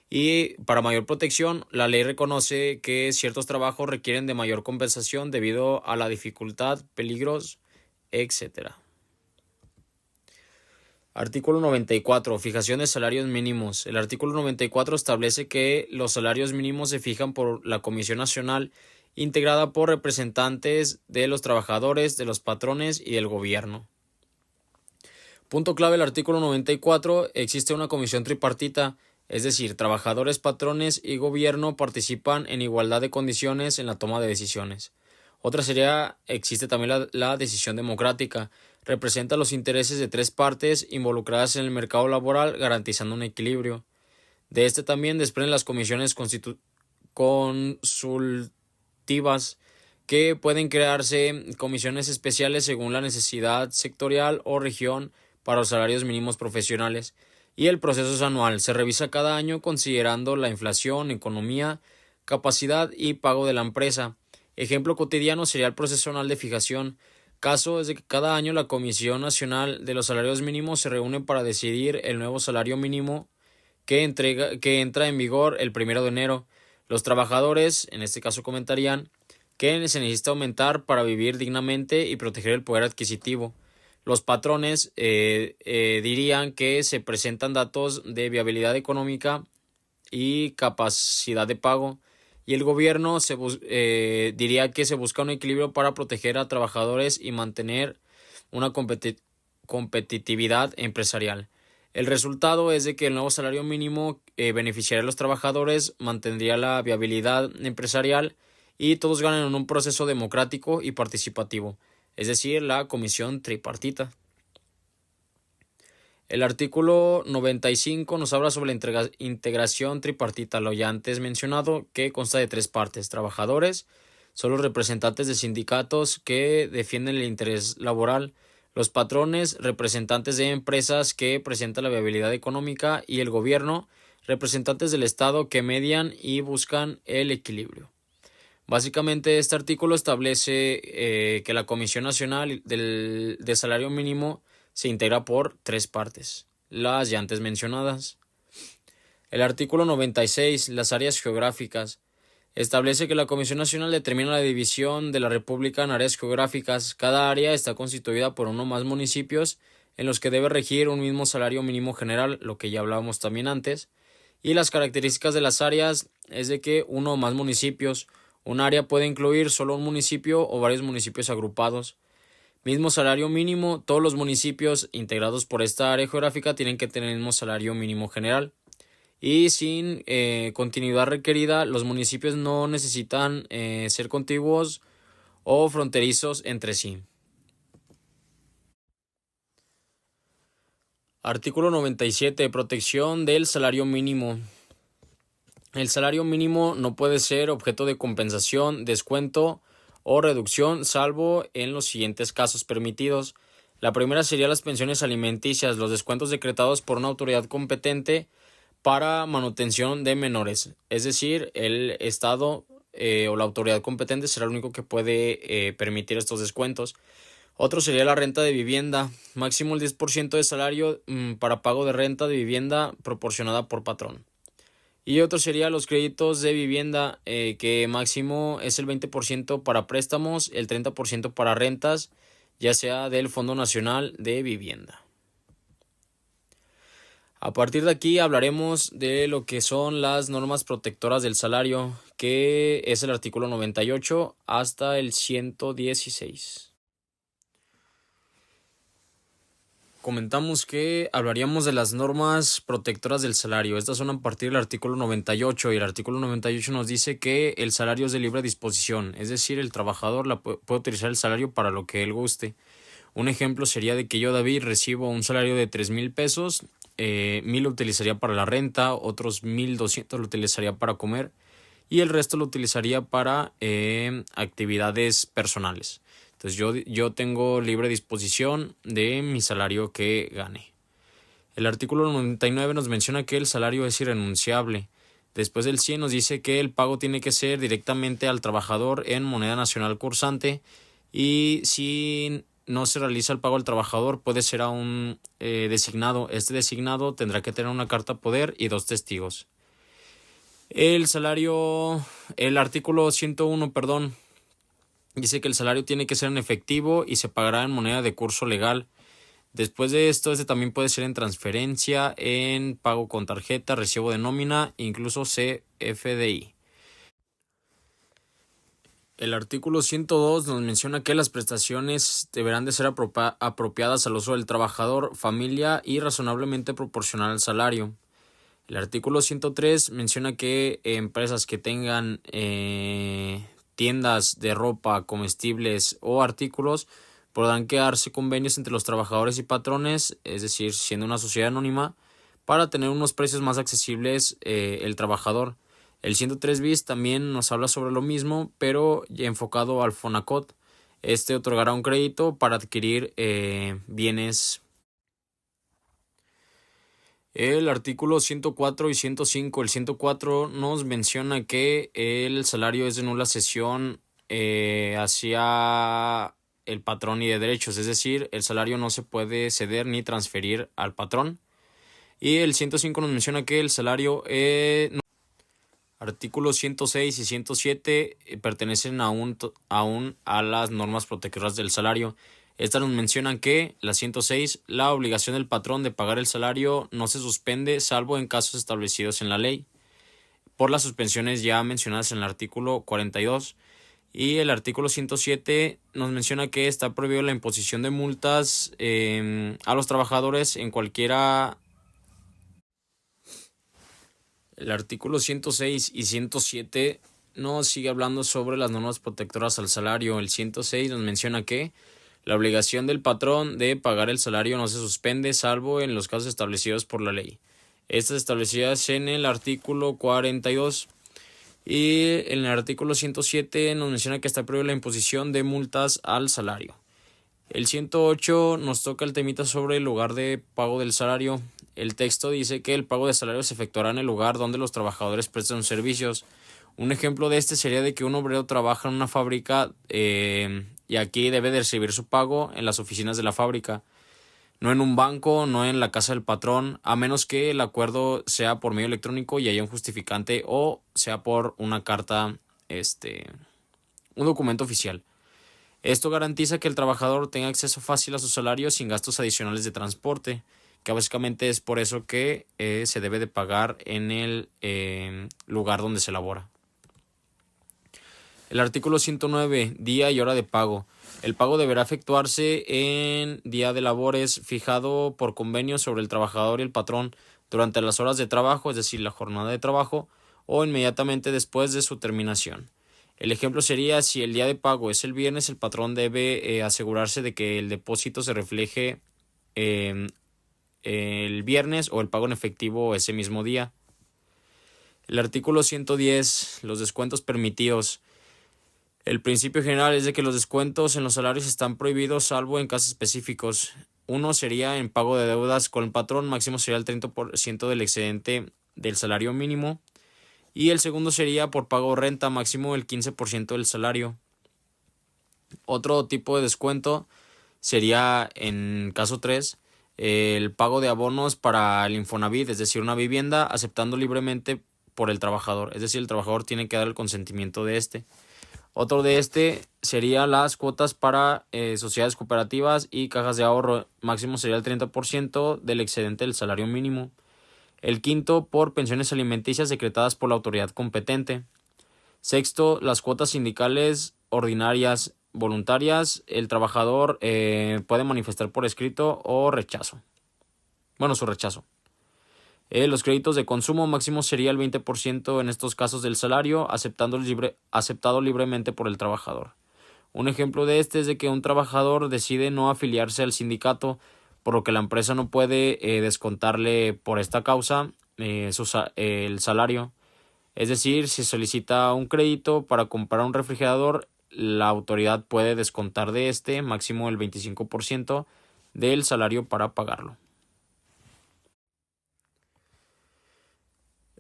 Y para mayor protección, la ley reconoce que ciertos trabajos requieren de mayor compensación debido a la dificultad, peligros, etc. Artículo 94. Fijación de salarios mínimos. El artículo 94 establece que los salarios mínimos se fijan por la Comisión Nacional integrada por representantes de los trabajadores, de los patrones y del gobierno. Punto clave del artículo 94. Existe una comisión tripartita Es decir, trabajadores, patrones y gobierno participan en igualdad de condiciones en la toma de decisiones. Otra sería, existe también la decisión democrática. Representa los intereses de tres partes involucradas en el mercado laboral, garantizando un equilibrio. De este también desprenden las comisiones consultivas, que pueden crearse comisiones especiales según la necesidad sectorial o región para los salarios mínimos profesionales. Y el proceso es anual, se revisa cada año considerando la inflación, economía, capacidad y pago de la empresa. Ejemplo cotidiano sería el proceso anual de fijación. Caso es de que cada año la Comisión Nacional de los Salarios Mínimos se reúne para decidir el nuevo salario mínimo que entra en vigor el 1 de enero. Los trabajadores, en este caso, comentarían que se necesita aumentar para vivir dignamente y proteger el poder adquisitivo. Los patrones dirían que se presentan datos de viabilidad económica y capacidad de pago. Y el gobierno diría que se busca un equilibrio para proteger a trabajadores y mantener una competitividad empresarial. El resultado es de que el nuevo salario mínimo beneficiaría a los trabajadores, mantendría la viabilidad empresarial y todos ganan en un proceso democrático y participativo, es decir, la comisión tripartita. El artículo 95 nos habla sobre la integración tripartita, lo ya antes mencionado, que consta de tres partes: trabajadores, son los representantes de sindicatos que defienden el interés laboral; los patrones, representantes de empresas que presentan la viabilidad económica; y el gobierno, representantes del Estado que median y buscan el equilibrio. Básicamente, este artículo establece que la Comisión Nacional de Salario Mínimo se integra por tres partes, las ya antes mencionadas. El artículo 96, las áreas geográficas, establece que la Comisión Nacional determina la división de la República en áreas geográficas. Cada área está constituida por uno o más municipios en los que debe regir un mismo salario mínimo general, lo que ya hablábamos también antes. Y las características de las áreas es de que uno o más municipios. Un área puede incluir solo un municipio o varios municipios agrupados. Mismo salario mínimo, todos los municipios integrados por esta área geográfica tienen que tener el mismo salario mínimo general. Y sin continuidad requerida, los municipios no necesitan ser contiguos o fronterizos entre sí. Artículo 97. Protección del salario mínimo. El salario mínimo no puede ser objeto de compensación, descuento o reducción, salvo en los siguientes casos permitidos. La primera sería las pensiones alimenticias, los descuentos decretados por una autoridad competente para manutención de menores. Es decir, el Estado o la autoridad competente será el único que puede permitir estos descuentos. Otro sería la renta de vivienda, máximo el 10% de salario para pago de renta de vivienda proporcionada por patrón. Y otro sería los créditos de vivienda, que máximo es el 20% para préstamos, el 30% para rentas, ya sea del Fondo Nacional de Vivienda. A partir de aquí hablaremos de lo que son las normas protectoras del salario, que es el artículo 98 hasta el 116. Comentamos que hablaríamos de las normas protectoras del salario. Estas son a partir del artículo 98, y el artículo 98 nos dice que el salario es de libre disposición, es decir, el trabajador puede utilizar el salario para lo que él guste. Un ejemplo sería de que yo, David, recibo un salario de 3,000 pesos, 1,000 lo utilizaría para la renta, otros 1,200 lo utilizaría para comer y el resto lo utilizaría para actividades personales. Entonces yo tengo libre disposición de mi salario que gane. El artículo 99 nos menciona que el salario es irrenunciable. Después del 100 nos dice que el pago tiene que ser directamente al trabajador en moneda nacional cursante, y si no se realiza el pago al trabajador puede ser a un designado. Este designado tendrá que tener una carta poder y 2 testigos. El artículo 101, dice que el salario tiene que ser en efectivo y se pagará en moneda de curso legal. Después de esto, este también puede ser en transferencia, en pago con tarjeta, recibo de nómina, incluso CFDI. El artículo 102 nos menciona que las prestaciones deberán de ser apropiadas al uso del trabajador, familia y razonablemente proporcional al salario. El artículo 103 menciona que empresas que tengan tiendas de ropa, comestibles o artículos podrán quedarse convenios entre los trabajadores y patrones, es decir, siendo una sociedad anónima, para tener unos precios más accesibles el trabajador. El 103 bis también nos habla sobre lo mismo, pero ya enfocado al Fonacot. Este otorgará un crédito para adquirir bienes. El artículo 104 y 105. El 104 nos menciona que el salario es de nula cesión hacia el patrón y de derechos, es decir, el salario no se puede ceder ni transferir al patrón. Y el 105 nos menciona que el salario Artículos 106 y 107 pertenecen aún a las normas protectoras del salario. Estas nos mencionan que, la 106, la obligación del patrón de pagar el salario no se suspende salvo en casos establecidos en la ley, por las suspensiones ya mencionadas en el artículo 42. Y el artículo 107 nos menciona que está prohibido la imposición de multas a los trabajadores en cualquiera. El artículo 106 y 107 nos sigue hablando sobre las normas protectoras al salario. El 106 nos menciona que la obligación del patrón de pagar el salario no se suspende salvo en los casos establecidos por la ley. Estas establecidas en el artículo 42. Y en el artículo 107 nos menciona que está prohibida la imposición de multas al salario. El 108 nos toca el temita sobre el lugar de pago del salario. El texto dice que el pago de salario se efectuará en el lugar donde los trabajadores prestan servicios. Un ejemplo de este sería de que un obrero trabaja en una fábrica y aquí debe de recibir su pago en las oficinas de la fábrica, no en un banco, no en la casa del patrón, a menos que el acuerdo sea por medio electrónico y haya un justificante o sea por una carta, un documento oficial. Esto garantiza que el trabajador tenga acceso fácil a su salario sin gastos adicionales de transporte, que básicamente es por eso que se debe de pagar en el lugar donde se elabora. El artículo 109, día y hora de pago. El pago deberá efectuarse en día de labores fijado por convenio sobre el trabajador y el patrón durante las horas de trabajo, es decir, la jornada de trabajo, o inmediatamente después de su terminación. El ejemplo sería, si el día de pago es el viernes, el patrón debe asegurarse de que el depósito se refleje el viernes o el pago en efectivo ese mismo día. El artículo 110, los descuentos permitidos. El principio general es de que los descuentos en los salarios están prohibidos salvo en casos específicos. Uno sería en pago de deudas con el patrón, máximo sería el 30% del excedente del salario mínimo. Y el segundo sería por pago de renta, máximo el 15% del salario. Otro tipo de descuento sería, en caso 3, el pago de abonos para el Infonavit, es decir, una vivienda, aceptando libremente por el trabajador. Es decir, el trabajador tiene que dar el consentimiento de este. Otro de este sería las cuotas para sociedades cooperativas y cajas de ahorro. Máximo sería el 30% del excedente del salario mínimo. El quinto, por pensiones alimenticias decretadas por la autoridad competente. Sexto, las cuotas sindicales ordinarias voluntarias. El trabajador puede manifestar por escrito o rechazo. Su rechazo. Los créditos de consumo máximo sería el 20% en estos casos del salario, aceptado libremente por el trabajador. Un ejemplo de este es de que un trabajador decide no afiliarse al sindicato, por lo que la empresa no puede descontarle por esta causa el salario. Es decir, si solicita un crédito para comprar un refrigerador, la autoridad puede descontar de este máximo el 25% del salario para pagarlo.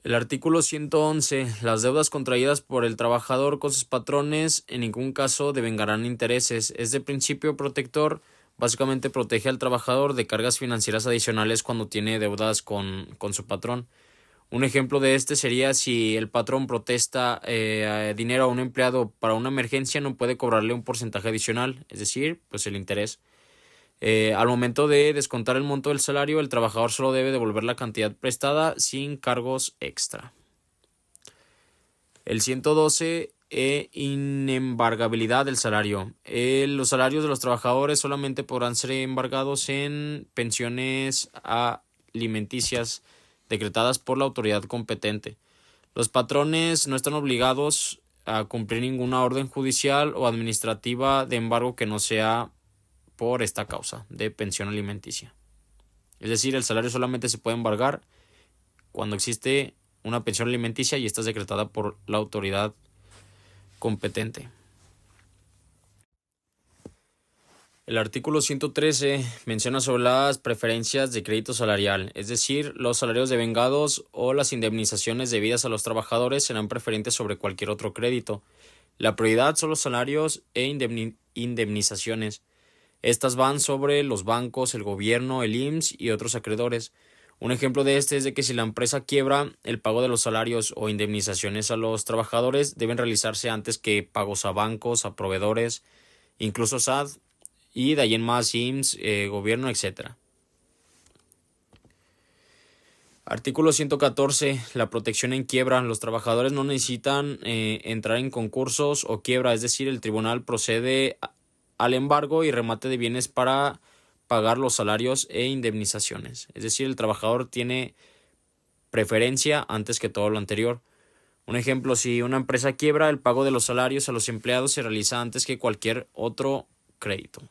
El artículo 111. Las deudas contraídas por el trabajador con sus patrones en ningún caso devengarán intereses. Este principio protector básicamente protege al trabajador de cargas financieras adicionales cuando tiene deudas con su patrón. Un ejemplo de este sería si el patrón protesta dinero a un empleado para una emergencia, no puede cobrarle un porcentaje adicional, es decir, pues el interés. Al momento de descontar el monto del salario, el trabajador solo debe devolver la cantidad prestada sin cargos extra. El 112, inembargabilidad del salario. Los salarios de los trabajadores solamente podrán ser embargados en pensiones alimenticias, decretadas por la autoridad competente. Los patrones no están obligados a cumplir ninguna orden judicial o administrativa de embargo que no sea por esta causa de pensión alimenticia. Es decir, el salario solamente se puede embargar cuando existe una pensión alimenticia y esta es decretada por la autoridad competente. El artículo 113 menciona sobre las preferencias de crédito salarial, es decir, los salarios devengados o las indemnizaciones debidas a los trabajadores serán preferentes sobre cualquier otro crédito. La prioridad son los salarios e indemnizaciones. Estas van sobre los bancos, el gobierno, el IMSS y otros acreedores. Un ejemplo de este es de que si la empresa quiebra, el pago de los salarios o indemnizaciones a los trabajadores deben realizarse antes que pagos a bancos, a proveedores, incluso SAT, y de ahí en más IMSS, gobierno, etc. Artículo 114. La protección en quiebra. Los trabajadores no necesitan entrar en concursos o quiebra, es decir, el tribunal procede al embargo y remate de bienes para pagar los salarios e indemnizaciones. Es decir, el trabajador tiene preferencia antes que todo lo anterior. Un ejemplo, si una empresa quiebra, el pago de los salarios a los empleados se realiza antes que cualquier otro crédito.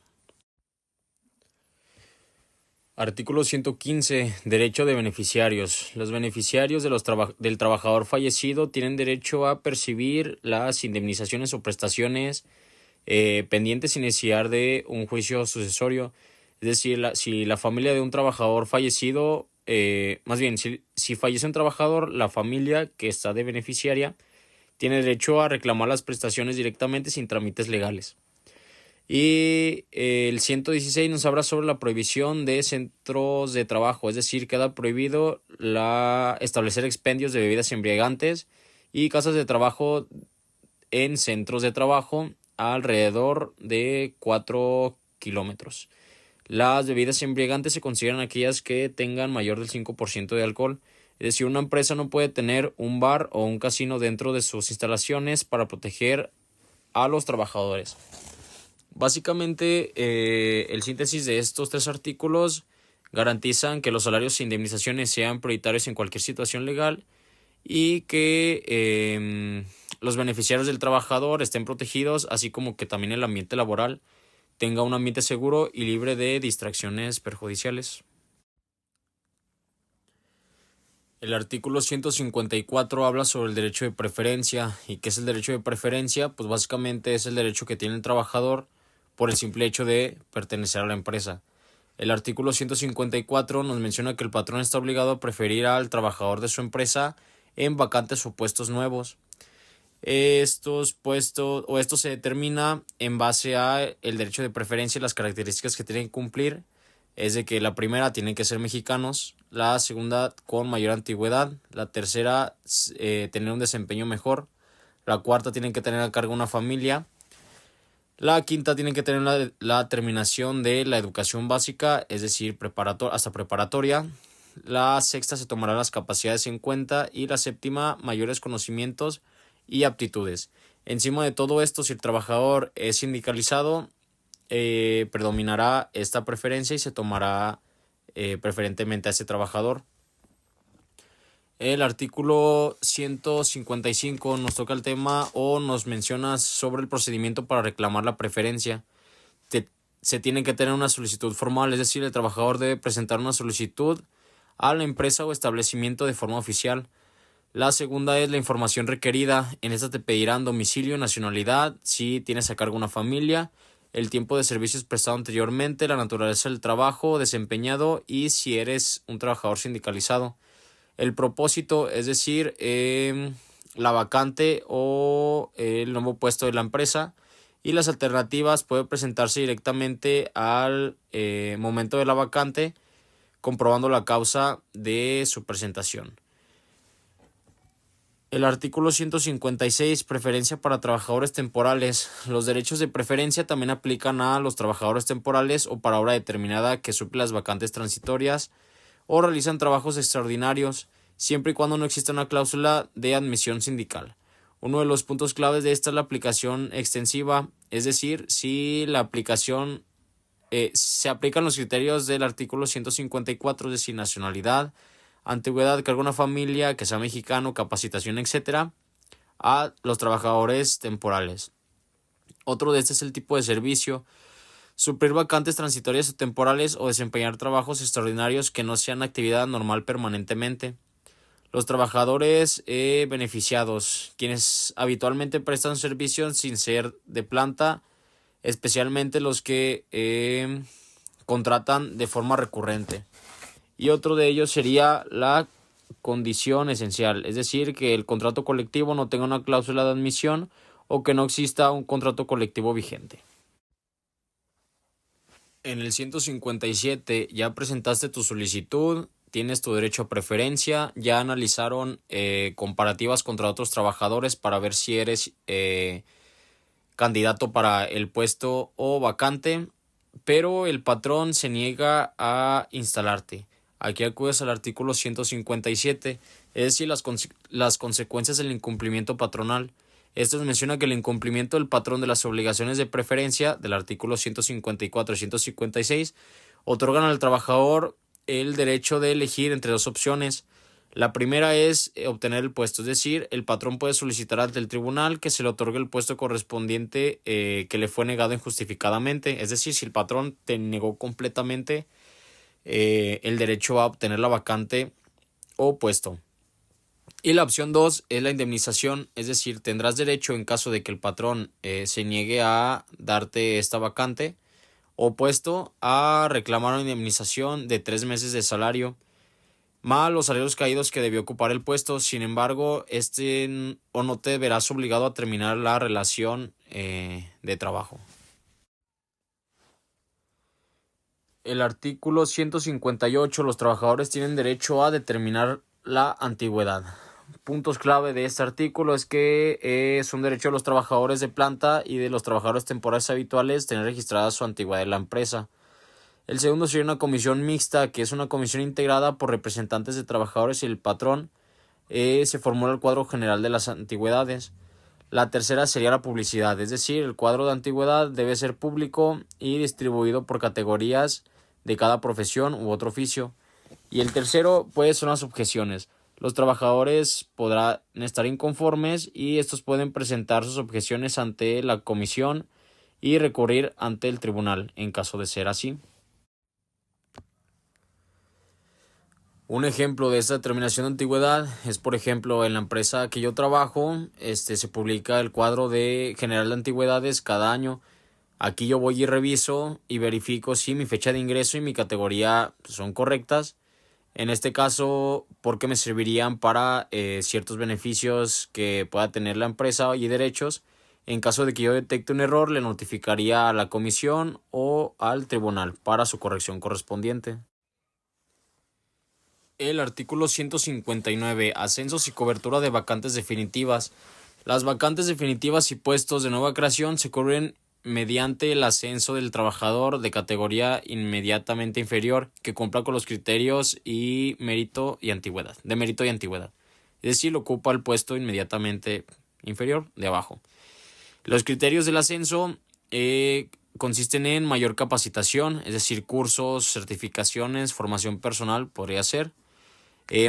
Artículo 115. Derecho de beneficiarios. Los beneficiarios del trabajador fallecido tienen derecho a percibir las indemnizaciones o prestaciones pendientes sin necesidad de un juicio sucesorio. Es decir, si la familia de un trabajador fallecido, si fallece un trabajador, la familia que está de beneficiaria tiene derecho a reclamar las prestaciones directamente sin trámites legales. Y el 116 nos habla sobre la prohibición de centros de trabajo, es decir, queda prohibido establecer expendios de bebidas embriagantes y casas de trabajo en centros de trabajo alrededor de 4 kilómetros. Las bebidas embriagantes se consideran aquellas que tengan mayor del 5% de alcohol. Es decir, una empresa no puede tener un bar o un casino dentro de sus instalaciones para proteger a los trabajadores. Básicamente, el síntesis de estos tres artículos garantizan que los salarios e indemnizaciones sean prioritarios en cualquier situación legal y que los beneficiarios del trabajador estén protegidos, así como que también el ambiente laboral tenga un ambiente seguro y libre de distracciones perjudiciales. El artículo 154 habla sobre el derecho de preferencia. ¿Y qué es el derecho de preferencia? Pues básicamente es el derecho que tiene el trabajador por el simple hecho de pertenecer a la empresa. El artículo 154 nos menciona que el patrón está obligado a preferir al trabajador de su empresa en vacantes o puestos nuevos. Estos puestos o esto se determina en base a el derecho de preferencia y las características que tienen que cumplir. Es de que la primera tienen que ser mexicanos, la segunda con mayor antigüedad, la tercera tener un desempeño mejor, la cuarta tienen que tener a cargo una familia, la quinta tienen que tener la terminación de la educación básica, es decir, hasta preparatoria. La sexta se tomarán las capacidades en cuenta y la séptima mayores conocimientos y aptitudes. Encima de todo esto, si el trabajador es sindicalizado, predominará esta preferencia y se tomará preferentemente a ese trabajador. El artículo 155 nos toca el tema o nos menciona sobre el procedimiento para reclamar la preferencia. Se tiene que tener una solicitud formal, es decir, el trabajador debe presentar una solicitud a la empresa o establecimiento de forma oficial. La segunda es la información requerida. En esta te pedirán domicilio, nacionalidad, si tienes a cargo una familia, el tiempo de servicios prestado anteriormente, la naturaleza del trabajo desempeñado y si eres un trabajador sindicalizado. El propósito, es decir, la vacante o el nuevo puesto de la empresa, y las alternativas puede presentarse directamente al momento de la vacante, comprobando la causa de su presentación. El artículo 156, preferencia para trabajadores temporales. Los derechos de preferencia también aplican a los trabajadores temporales o para hora determinada que suplen las vacantes transitorias o realizan trabajos extraordinarios, siempre y cuando no exista una cláusula de admisión sindical. Uno de los puntos claves de esta es la aplicación extensiva, es decir, si la aplicación se aplican los criterios del artículo 154, es decir, nacionalidad, antigüedad, cargo en una familia, que sea mexicano, capacitación, etcétera, a los trabajadores temporales. Otro de este es el tipo de servicio: suplir vacantes transitorias o temporales o desempeñar trabajos extraordinarios que no sean actividad normal permanentemente. Los trabajadores beneficiados, quienes habitualmente prestan servicio sin ser de planta, especialmente los que contratan de forma recurrente. Y otro de ellos sería la condición esencial, es decir, que el contrato colectivo no tenga una cláusula de admisión o que no exista un contrato colectivo vigente. En el 157 ya presentaste tu solicitud, tienes tu derecho a preferencia, ya analizaron comparativas contra otros trabajadores para ver si eres candidato para el puesto o vacante, pero el patrón se niega a instalarte. Aquí acudes al artículo 157, es decir, las consecuencias del incumplimiento patronal. Esto menciona que el incumplimiento del patrón de las obligaciones de preferencia del artículo 154 y 156 otorgan al trabajador el derecho de elegir entre dos opciones. La primera es obtener el puesto, es decir, el patrón puede solicitar ante el tribunal que se le otorgue el puesto correspondiente que le fue negado injustificadamente. Es decir, si el patrón te negó completamente el derecho a obtener la vacante o puesto. Y la opción 2 es la indemnización, es decir, tendrás derecho en caso de que el patrón se niegue a darte esta vacante o puesto a reclamar una indemnización de 3 meses de salario más los salarios caídos que debió ocupar el puesto. Sin embargo, o no te verás obligado a terminar la relación de trabajo. El artículo 158, los trabajadores tienen derecho a determinar la antigüedad. Puntos clave de este artículo es que es un derecho de los trabajadores de planta y de los trabajadores temporales habituales tener registrada su antigüedad en la empresa. El segundo sería una comisión mixta, que es una comisión integrada por representantes de trabajadores y el patrón. Se formula el cuadro general de las antigüedades. La tercera sería la publicidad, es decir, el cuadro de antigüedad debe ser público y distribuido por categorías de cada profesión u otro oficio. Y el tercero, pues, son las objeciones. Los trabajadores podrán estar inconformes y estos pueden presentar sus objeciones ante la comisión y recurrir ante el tribunal en caso de ser así. Un ejemplo de esta determinación de antigüedad es, por ejemplo, en la empresa que yo trabajo, se publica el cuadro de general de antigüedades cada año. Aquí yo voy y reviso y verifico si mi fecha de ingreso y mi categoría son correctas. En este caso, porque me servirían para ciertos beneficios que pueda tener la empresa y derechos. En caso de que yo detecte un error, le notificaría a la comisión o al tribunal para su corrección correspondiente. El artículo 159. Ascensos y cobertura de vacantes definitivas. Las vacantes definitivas y puestos de nueva creación se cubren mediante el ascenso del trabajador de categoría inmediatamente inferior que cumpla con los criterios de mérito y antigüedad. Es decir, ocupa el puesto inmediatamente inferior de abajo. Los criterios del ascenso consisten en mayor capacitación, es decir, cursos, certificaciones, formación personal, podría ser.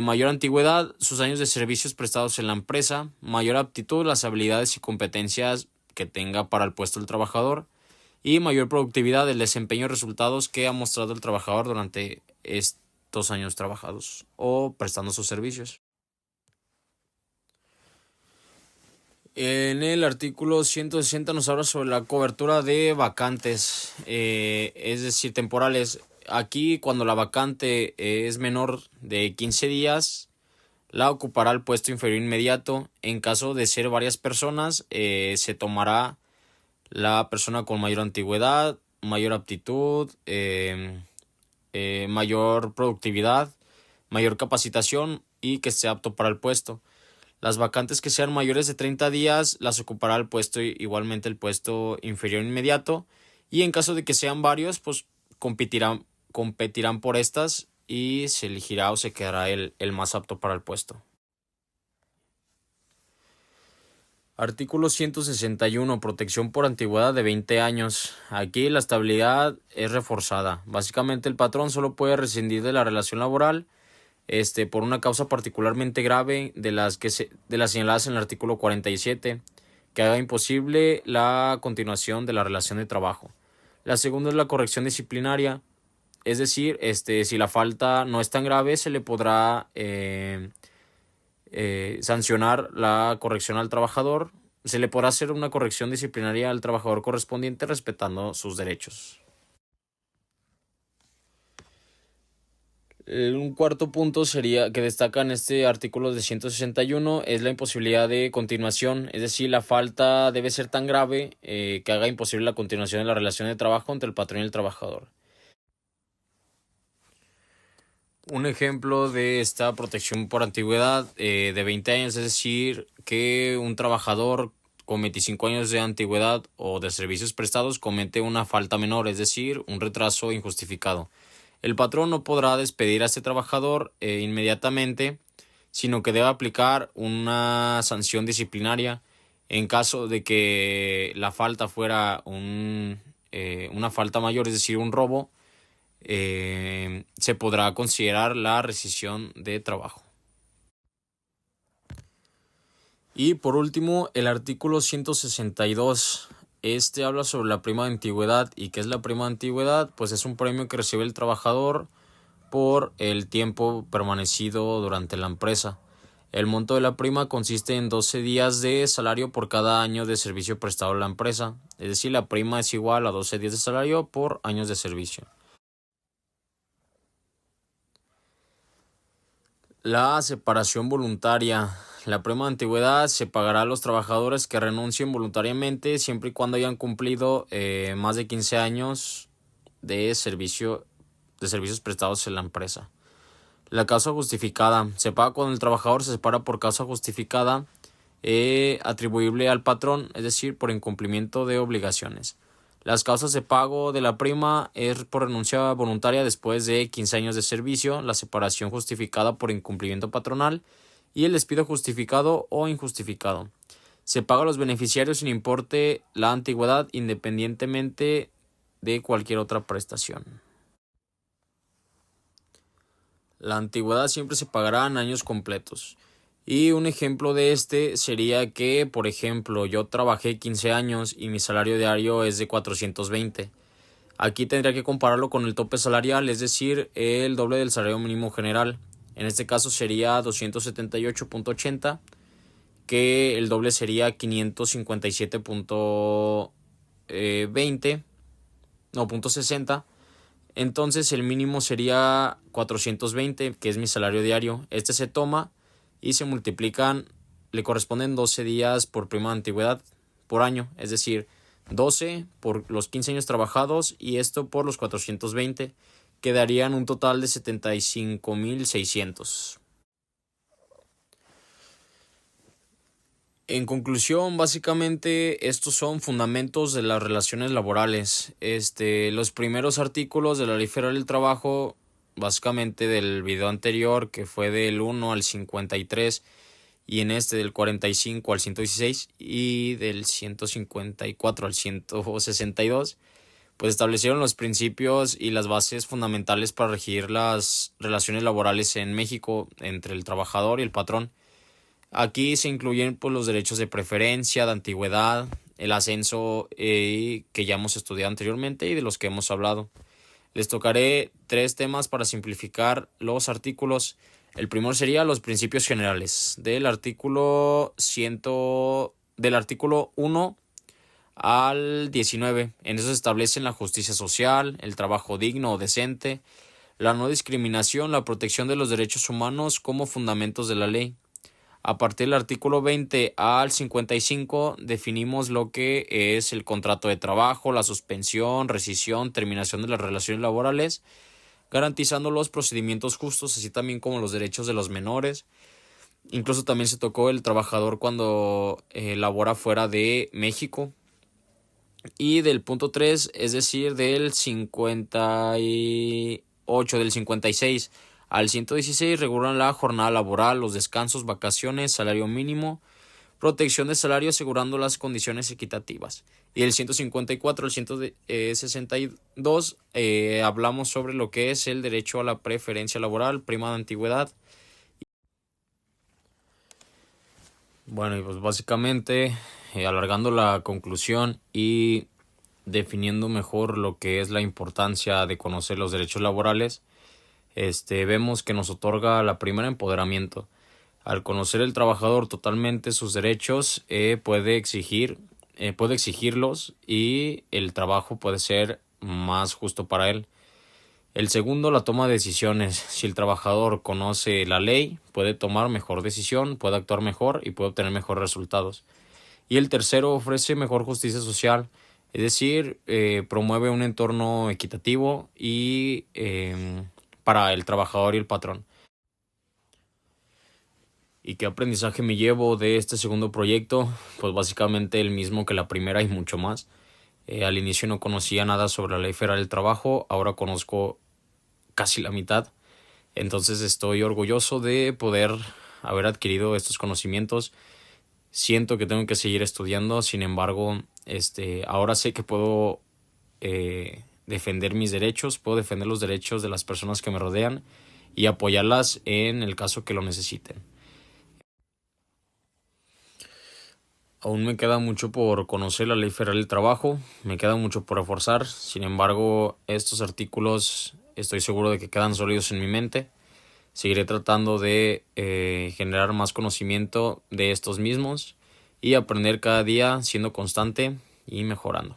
Mayor antigüedad, sus años de servicios prestados en la empresa, mayor aptitud, las habilidades y competencias que tenga para el puesto del trabajador y mayor productividad del desempeño y resultados que ha mostrado el trabajador durante estos años trabajados o prestando sus servicios. En el artículo 160 nos habla sobre la cobertura de vacantes, es decir, temporales. Aquí, cuando la vacante es menor de 15 días, la ocupará el puesto inferior inmediato. En caso de ser varias personas, se tomará la persona con mayor antigüedad, mayor aptitud, mayor productividad, mayor capacitación y que esté apto para el puesto. Las vacantes que sean mayores de 30 días las ocupará el puesto, igualmente el puesto inferior inmediato. Y en caso de que sean varios, pues competirán por estas y se elegirá o se quedará el más apto para el puesto. Artículo 161. Protección por antigüedad de 20 años. Aquí la estabilidad es reforzada. Básicamente el patrón solo puede rescindir de la relación laboral por una causa particularmente grave de las señaladas en el artículo 47, que haga imposible la continuación de la relación de trabajo. La segunda es la corrección disciplinaria, es decir, si la falta no es tan grave, se le podrá sancionar la corrección al trabajador. Se le podrá hacer una corrección disciplinaria al trabajador correspondiente respetando sus derechos. Un cuarto punto sería que destaca en este artículo de 161 es la imposibilidad de continuación, es decir, la falta debe ser tan grave que haga imposible la continuación de la relación de trabajo entre el patrón y el trabajador. Un ejemplo de esta protección por antigüedad de 20 años, es decir, que un trabajador con 25 años de antigüedad o de servicios prestados comete una falta menor, es decir, un retraso injustificado. El patrón no podrá despedir a este trabajador inmediatamente, sino que debe aplicar una sanción disciplinaria en caso de que la falta fuera una falta mayor, es decir, un robo. Se podrá considerar la rescisión de trabajo. Y por último, el artículo 162. Habla sobre la prima de antigüedad. ¿Y qué es la prima de antigüedad? Pues es un premio que recibe el trabajador por el tiempo permanecido durante la empresa. El monto de la prima consiste en 12 días de salario por cada año de servicio prestado a la empresa. Es decir, la prima es igual a 12 días de salario por años de servicio. La separación voluntaria. La prima de antigüedad se pagará a los trabajadores que renuncien voluntariamente siempre y cuando hayan cumplido más de 15 años de servicios prestados en la empresa. La causa justificada. Se paga cuando el trabajador se separa por causa justificada atribuible al patrón, es decir, por incumplimiento de obligaciones. Las causas de pago de la prima es por renuncia voluntaria después de 15 años de servicio, la separación justificada por incumplimiento patronal y el despido justificado o injustificado. Se paga a los beneficiarios sin importe la antigüedad, independientemente de cualquier otra prestación. La antigüedad siempre se pagará en años completos. Y un ejemplo de este sería que, por ejemplo, yo trabajé 15 años y mi salario diario es de 420. Aquí tendría que compararlo con el tope salarial, es decir, el doble del salario mínimo general. En este caso sería 278.80, que el doble sería 557.20, no, .60. Entonces el mínimo sería 420, que es mi salario diario. Este se toma y se multiplican, le corresponden 12 días por prima de antigüedad por año, es decir, 12 por los 15 años trabajados y esto por los 420, quedarían un total de 75.600. En conclusión, básicamente estos son fundamentos de las relaciones laborales. Los primeros artículos de la Ley Federal del Trabajo, básicamente del video anterior, que fue del 1 al 53, y en del 45 al 116 y del 154 al 162, pues establecieron los principios y las bases fundamentales para regir las relaciones laborales en México entre el trabajador y el patrón. Aquí se incluyen pues, los derechos de preferencia, de antigüedad, el ascenso que ya hemos estudiado anteriormente y de los que hemos hablado. Les tocaré 3 temas para simplificar los artículos. El primero sería los principios generales del artículo 1 al 19. En eso se establecen la justicia social, el trabajo digno o decente, la no discriminación, la protección de los derechos humanos como fundamentos de la ley. A partir del artículo 20 al 55 definimos lo que es el contrato de trabajo, la suspensión, rescisión, terminación de las relaciones laborales, garantizando los procedimientos justos, así también como los derechos de los menores. Incluso también se tocó el trabajador cuando labora fuera de México. Y del punto 3, es decir, del 58, del 56 al 116 regulan la jornada laboral, los descansos, vacaciones, salario mínimo, protección de salario asegurando las condiciones equitativas. Y el 154 al 162 hablamos sobre lo que es el derecho a la preferencia laboral, prima de antigüedad. Bueno, y pues básicamente alargando la conclusión y definiendo mejor lo que es la importancia de conocer los derechos laborales, vemos que nos otorga la primera empoderamiento. Al conocer el trabajador totalmente sus derechos, puede exigirlos y el trabajo puede ser más justo para él. El segundo, la toma de decisiones. Si el trabajador conoce la ley, puede tomar mejor decisión, puede actuar mejor y puede obtener mejores resultados. Y el tercero, ofrece mejor justicia social, es decir, promueve un entorno equitativo y para el trabajador y el patrón. ¿Y qué aprendizaje me llevo de este segundo proyecto? Pues básicamente el mismo que la primera y mucho más. Al inicio no conocía nada sobre la Ley Federal del Trabajo, ahora conozco casi la mitad. Entonces estoy orgulloso de poder haber adquirido estos conocimientos. Siento que tengo que seguir estudiando, sin embargo, ahora sé que puedo defender mis derechos, puedo defender los derechos de las personas que me rodean y apoyarlas en el caso que lo necesiten. Aún me queda mucho por conocer la Ley Federal del Trabajo, me queda mucho por reforzar, sin embargo, estos artículos estoy seguro de que quedan sólidos en mi mente. Seguiré tratando de generar más conocimiento de estos mismos y aprender cada día siendo constante y mejorando.